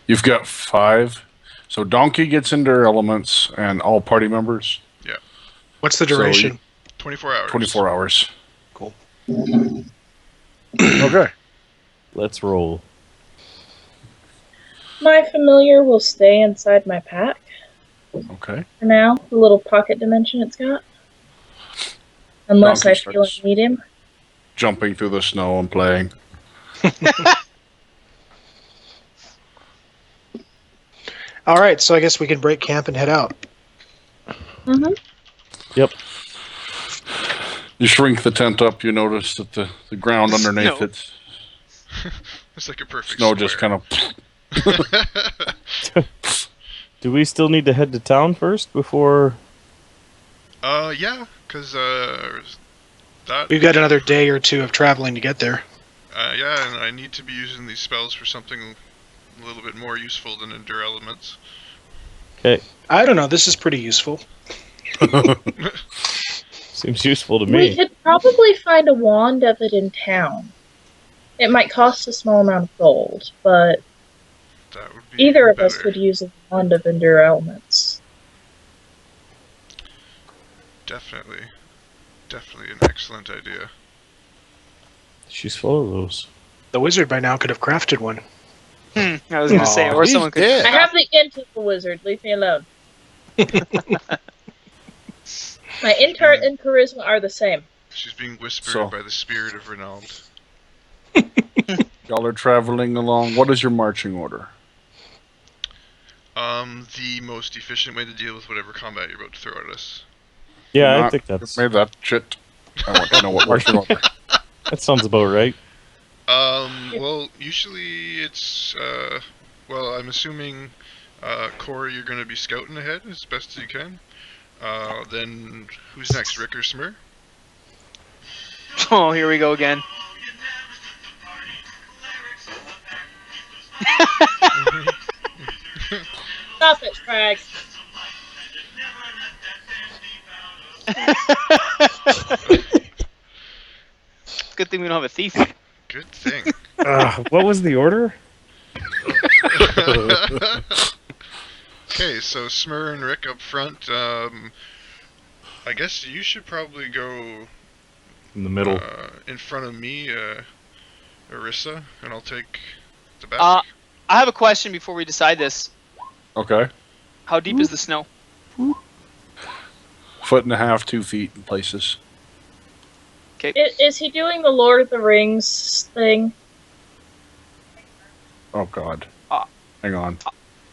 You've got 5. So Donkey gets into elements, and all party members? What's the So duration? 24 hours. 24 hours. Cool. Okay. Let's roll. My familiar will stay inside my pack Okay. for now, the little pocket dimension it's got. Unless Donkey I feel I starts need him. jumping through the snow and playing. All right, so I guess we can break camp and head out. Mm-hmm. Yep. You shrink the tent up, you notice that the ground underneath Snow. it, It's like a perfect snow square. just kind of... Do we still need to head to town first before... Yeah, because, that... We've got another day or two of traveling to get there. Yeah, and I need to be using these spells for something a little bit more useful than Endure Elements. Okay. I don't know. This is pretty useful. Seems useful to We me. could probably find a wand of it in town. It might cost a small amount of gold, but That would be either of better. us could use a wand of Endure Elements. Definitely. Definitely an excellent idea. She's full of those. The wizard by now could have crafted one. I was gonna say, Aw, or he's someone could. dead. I have the int of the wizard. Leave me alone. My intellect and charisma are the same. She's being whispered So- by the spirit of Renaud. Y'all are traveling along. What is your marching order? The most efficient way to deal with whatever combat you're about to throw at us. Yeah, I Not think that's made that shit. I want to know what marching order. that sounds about right. Well, usually it's, well, I'm assuming, Corey, you're going to be scouting ahead as best as you can. Then, who's next, Rick or Smurrrrh? Oh, here we go again. Stop it, Sragg. Good thing we don't have a thief. Good thing. What was the order? Okay, so Smurrrrh and Rick up front. I guess you should probably go In the middle. in front of me, Erisa, and I'll take the back. I have a question before we decide this. Okay. How deep is the snow? 1.5 feet, 2 feet in places. Okay. Is he doing the Lord of the Rings thing? Oh God. Hang on.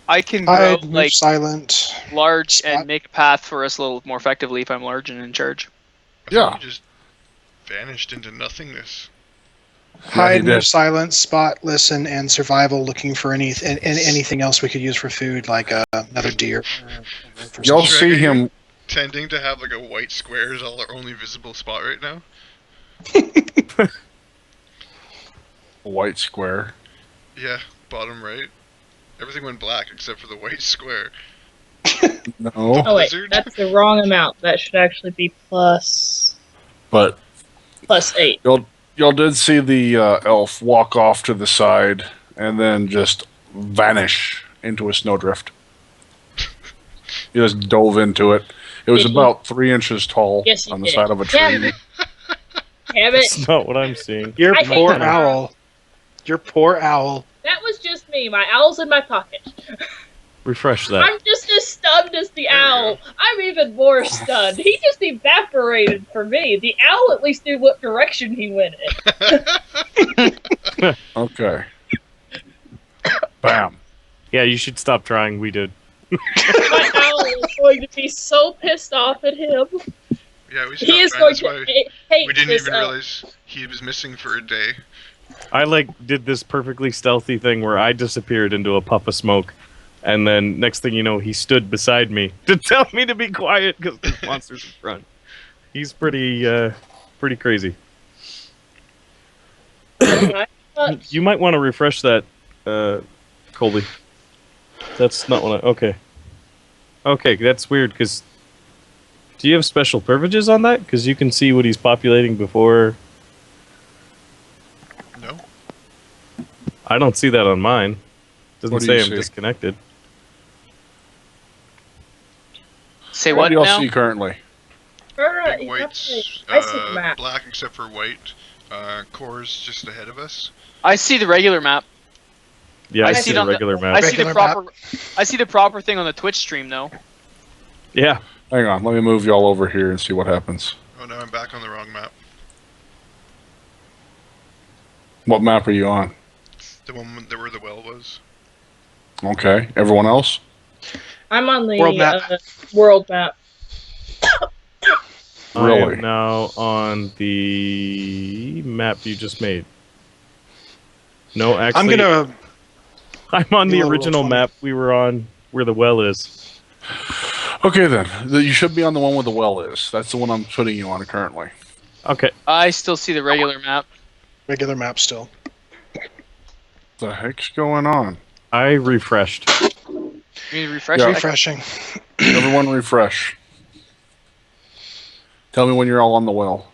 I can grow Hide, move like silent. large spot. and make a path for us a little more effectively if I'm large and in charge. I thought Yeah. you just vanished into nothingness. Hide, he did. move silent, spot, listen, and survival. Looking for anything else we could use for food, like another deer. Y'all Shrek, see are you him. Tending to have like a white square is all our only visible spot right now. A white square. Yeah, bottom right. Everything went black except for the white square. No. Oh wait, Blizzard? that's the wrong amount. That should actually be plus But 8. y'all did see the elf walk off to the side and then just vanish into a snowdrift. He just dove into it. It was Did he? about 3 inches tall Yes, he on the did. side of a Damn tree. it. Damn it. That's not what I'm seeing. Your I poor hate that. owl. Your poor owl. That was just me. My owl's in my pocket. Refresh that. I'm just as stunned as the There we owl. I'm even more stunned. He just evaporated for me. The owl at least knew what direction he went in. Okay. Bam. Yeah, you should stop trying. We did. My owl is going to be so pissed off at him. Yeah, we stopped He is trying. going That's to why hate we didn't this even elf. realize he was missing for a day. I did this perfectly stealthy thing where I disappeared into a puff of smoke, and then next thing you know, he stood beside me to tell me to be quiet because there's monsters in front. He's pretty crazy. You might want to refresh that, Colby. That's not what I... Okay. Okay, that's weird, because... Do you have special privileges on that? Because you can see what he's populating before... No? I don't see that on mine. Doesn't What do say you I'm see? disconnected. Say What what do y'all now? see currently? Big white's I see the map. black except for white. Core's just ahead of us. I see the regular map. Yeah, I I see see it the on the- regular I map. see the Regular proper. I see the proper thing on the Twitch stream though. Yeah. Hang on, let me move y'all over here and see what happens. Oh no, I'm back on the wrong map. What map are you on? The one where the well was. Okay, everyone else? I'm on the World map. world map. I Really? am now on the map you just made. No, actually, I'm on the Be a little original funny. map we were on where the well is. Okay then, you should be on the one where the well is. That's the one I'm putting you on currently. Okay. I still see the regular map. Regular map still. The heck's going on? You I refreshed. need to refresh Yeah. it? Refreshing. Everyone refresh. Tell me when you're all on the well.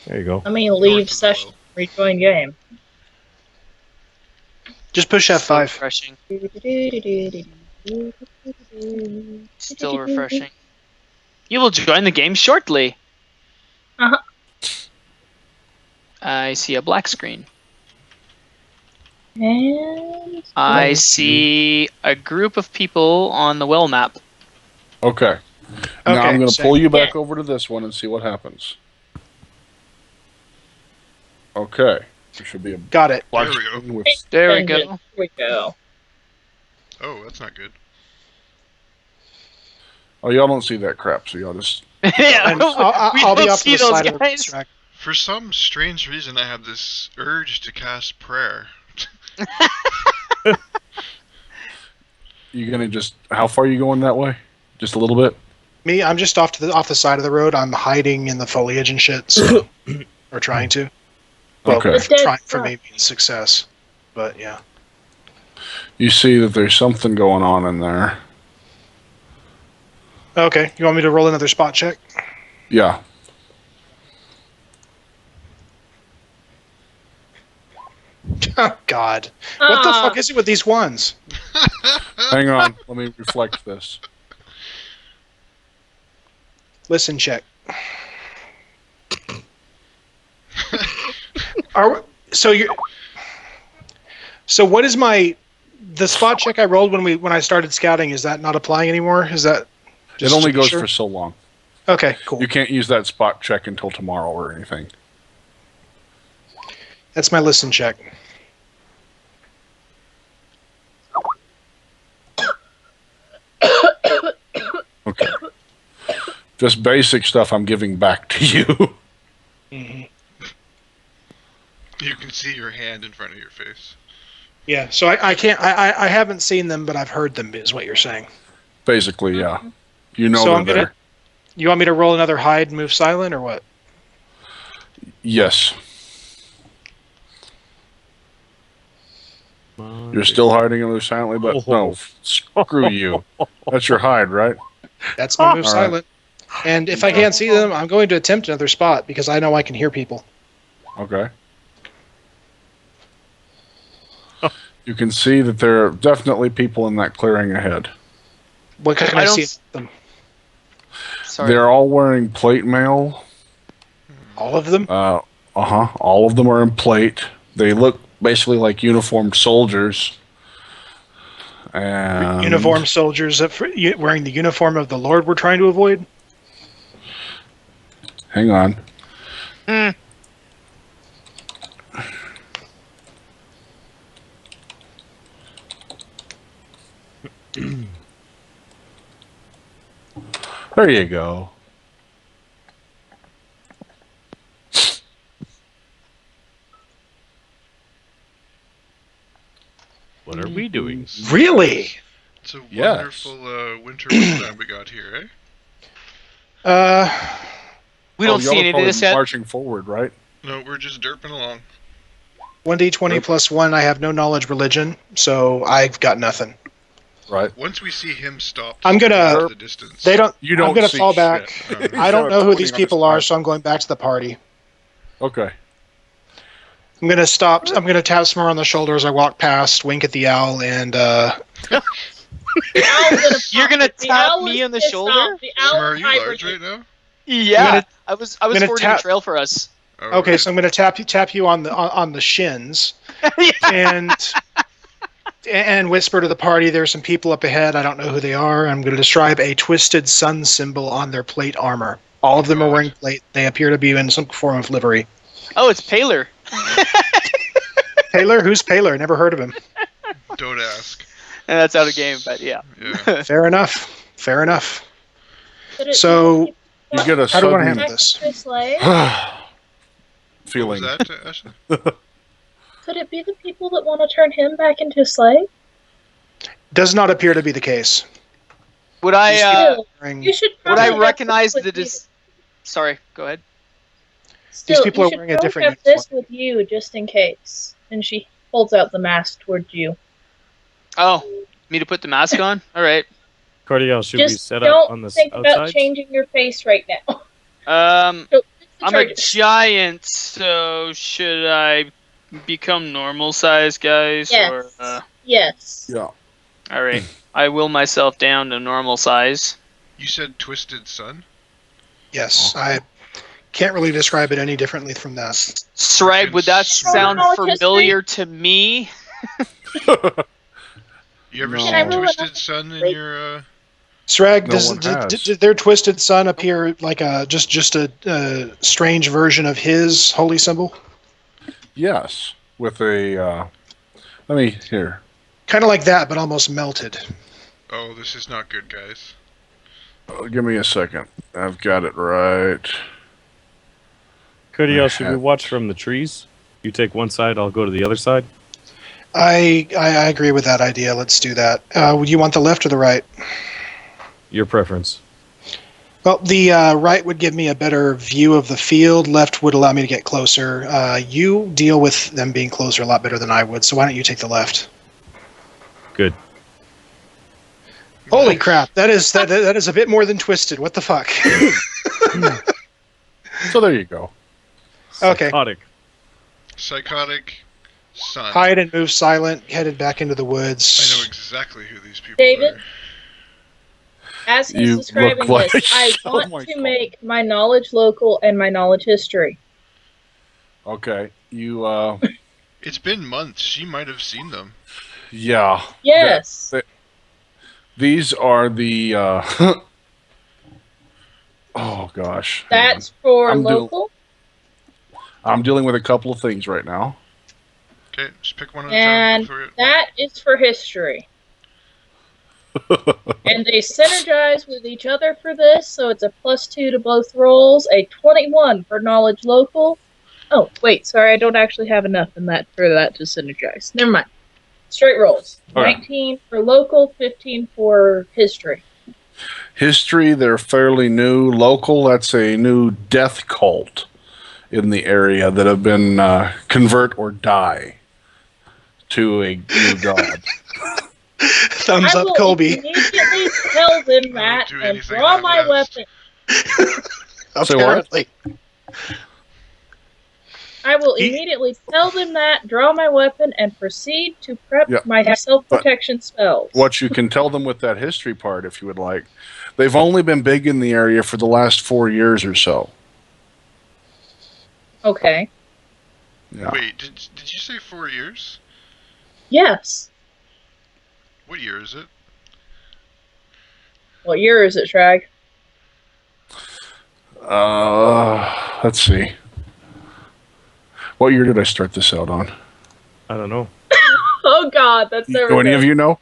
There you go. Let me North leave of the session. well. Rejoin game. Just push Still F5. refreshing. Still refreshing. You will join the game shortly. Uh-huh. I see a black screen. And I see a group of people on the well map. Okay. Now Okay, I'm going to so- pull you back over to this one and see what happens. Okay. There should be a Got it. large There we go. screen with There we Dungeon. go. Here we go. Oh, that's not good. Oh, y'all don't see that crap, so y'all just... Yeah, And I'll we be don't off to see the those side of the guys. Sragg. For some strange reason, I have this urge to cast prayer. You gonna just... How far are you going that way? Just a little bit? Me, I'm just off the side of the road. I'm hiding in the foliage and shit. So, or trying to. Well, Okay. The dead trying for stuff. me means success. But yeah. You see that there's something going on in there. Okay, you want me to roll another spot check? Yeah. Oh God! What the Ah, fuck is it with these ones? Hang on. Let me reflect this. Listen, check. So what is the spot check I rolled when I started scouting? Is that not applying anymore? Is that It only to be goes sure? for so long. Okay, cool. You can't use that spot check until tomorrow or anything. That's my listen check. Okay. Just basic stuff I'm giving back to you. Mhm. You can see your hand in front of your face. Yeah, so I can't. I haven't seen them, but I've heard them. Is what you're saying? Basically, yeah. You know So they're I'm gonna- there. You want me to roll another hide and move silent, or what? Yes. You're still hiding and silently, but no. Screw you. That's your hide, right? That's my move All right. silent. And if I can't see them, I'm going to attempt another spot because I know I can hear people. Okay. You can see that there are definitely people in that clearing ahead. What can I I don't see? s- Them? Sorry. They're all wearing plate mail. All of them? All of them are in plate. They look basically like uniformed soldiers. And Uniformed soldiers wearing the uniform of the Lord we're trying to avoid? Hang on. Hmm. There you go. What are we doing? Really? It's a Yes. wonderful winter wonderland we got here, eh? We don't y'all see are any of probably this yet. marching forward, right? No, we're just derping along. 1d20 Nope. plus 1, I have no knowledge religion, so I've got nothing. Right. Once we see him stop, I'm gonna- into the distance. They don't. You don't I'm going to see fall shit. back. I don't know who these people are, so I'm going back to the party. Okay. I'm going to stop. I'm going to tap Smurrrrh on the shoulder as I walk past, wink at the owl, and the owl's You're gonna The tap owl me is on the pissed shoulder? off. The owl Smurrrrh, is are you large hibernating. right now? Yeah, gonna- I was gonna forging tap- a trail for us. Oh, okay, so I'm going to tap you on the shins, Yeah. and whisper to the party. There's some people up ahead. I don't know who they are. I'm going to describe a twisted sun symbol on their plate armor. All of them are wearing plate. They appear to be in some form of livery. Oh, it's Paler. Paler? Who's Paler? Never heard of him. don't ask. And that's out of game, but yeah. Yeah. Fair enough. Fair enough. Could it So- be You get a How do I sudden handle back this? to a slave? What feeling. was that, Ashley? Could it be the people that want to turn him back into a slave? Does not appear to be the case. Would I Still, Wearing- you should would probably I have recognize this the with you. Sorry, go ahead. Still, people you are should wearing a probably different have this with you just in case. And she holds out the mask towards you. Oh, me to put the mask on? All right. Cordial, should we Just set don't up on the think about outside? changing your face right now. Um, So, I'm a giant, so should I become normal size, guys? Yes. Or, Yes. Yeah. all right. I will myself down to normal size. You said Twisted Sun? Yes, I can't really describe it any differently from that. Sragg, would that Sure. sound Knowledge history? familiar to me? You ever No. seen Can I roll Twisted Sun in your, Sragg, No one has. did their twisted sun appear like a just a strange version of his holy symbol? Yes, with a. Let me here. Kind of like that, but almost melted. Oh, this is not good, guys. Give me a second. I've got it right. Cody, should we watch from the trees? You take one side, I'll go to the other side. I agree with that idea. Let's do that. Would you want the left or the right? Your preference. Well, the right would give me a better view of the field. Left would allow me to get closer. You deal with them being closer a lot better than I would, so why don't you take the left? Good. Holy crap! That is a bit more than twisted. What the fuck? So there you go. Okay. Psychotic son. Hide and move silent. Headed back into the woods. I know exactly who these people David? are. As he's You describing look this, I like- want oh my to God. make my knowledge local and my knowledge history. Okay, you. It's been months. She might have seen them. Yeah. Yes. These are the. Oh gosh. hang on. That's for I'm local. I'm dealing with a couple of things right now. Okay, just pick one at a And time. that is for history. And they synergize with each other for this, so it's a +2 to both rolls, a 21 for knowledge local. Oh, wait, sorry, I don't actually have enough in that for that to synergize. Never mind. Straight rolls. Okay. 19 for local, 15 for history. History, they're fairly new. Local, that's a new death cult in the area that have been convert or die to a new god. Thumbs I up, will Colby. immediately tell them that do and anything draw that my fast. weapon. Say what? Apparently. I will He- immediately tell them that, draw my weapon, and proceed to prep Yeah. my self-protection spells. What you can tell them with that history part, if you would like, they've only been big in the area for the last 4 years or so. Okay. Yeah. Wait, did you say 4 years? Yes. What year is it? What year is it, Sragg? Let's see. What year did I start this out on? I don't know. Oh God, that's never. Do any good. of you know?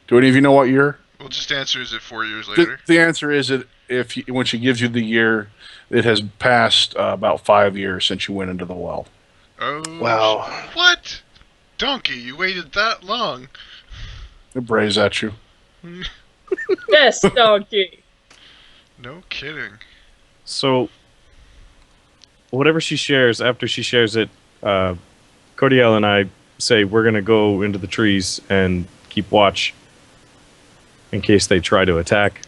Do any of you know what year? We'll just answer, is it 4 years later? The answer is that when she gives you the year, it has passed about 5 years since you went into the well. Oh. Wow. What? Donkey, you waited that long. It brays at you. Yes, donkey. No kidding. So, whatever she shares, after she shares it, Cordial and I say we're going to go into the trees and keep watch in case they try to attack.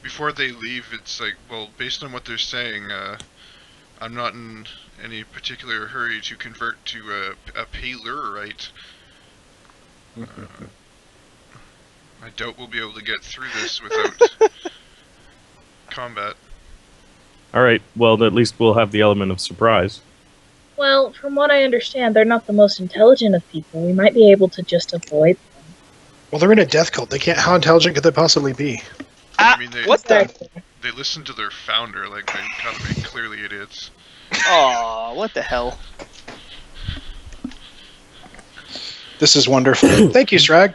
Before they leave, it's like, well, based on what they're saying, I'm not in any particular hurry to convert to a Palurite. I doubt we'll be able to get through this without combat. All right, well, at least we'll have the element of surprise. Well, from what I understand, they're not the most intelligent of people. We might be able to just avoid them. Well, they're in a death cult. They can't. How intelligent could they possibly be? I mean, they What the? Exactly. they listen to their founder, like they gotta be clearly idiots. Oh, what the hell? This is wonderful. Thank you, Sragg.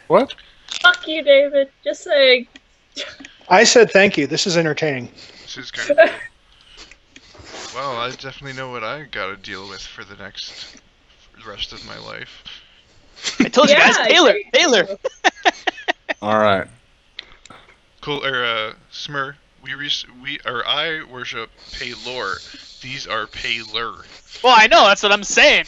What? Fuck you, David. Just saying. I said thank you. This is entertaining. This is kind of cool. Well, I definitely know what I gotta deal with for the rest of my life. I told you guys, Taylor. you Taylor. do. All right. Cool, Smurrrrh, I worship Paylor. These are Paylor. Well, I know. That's what I'm saying.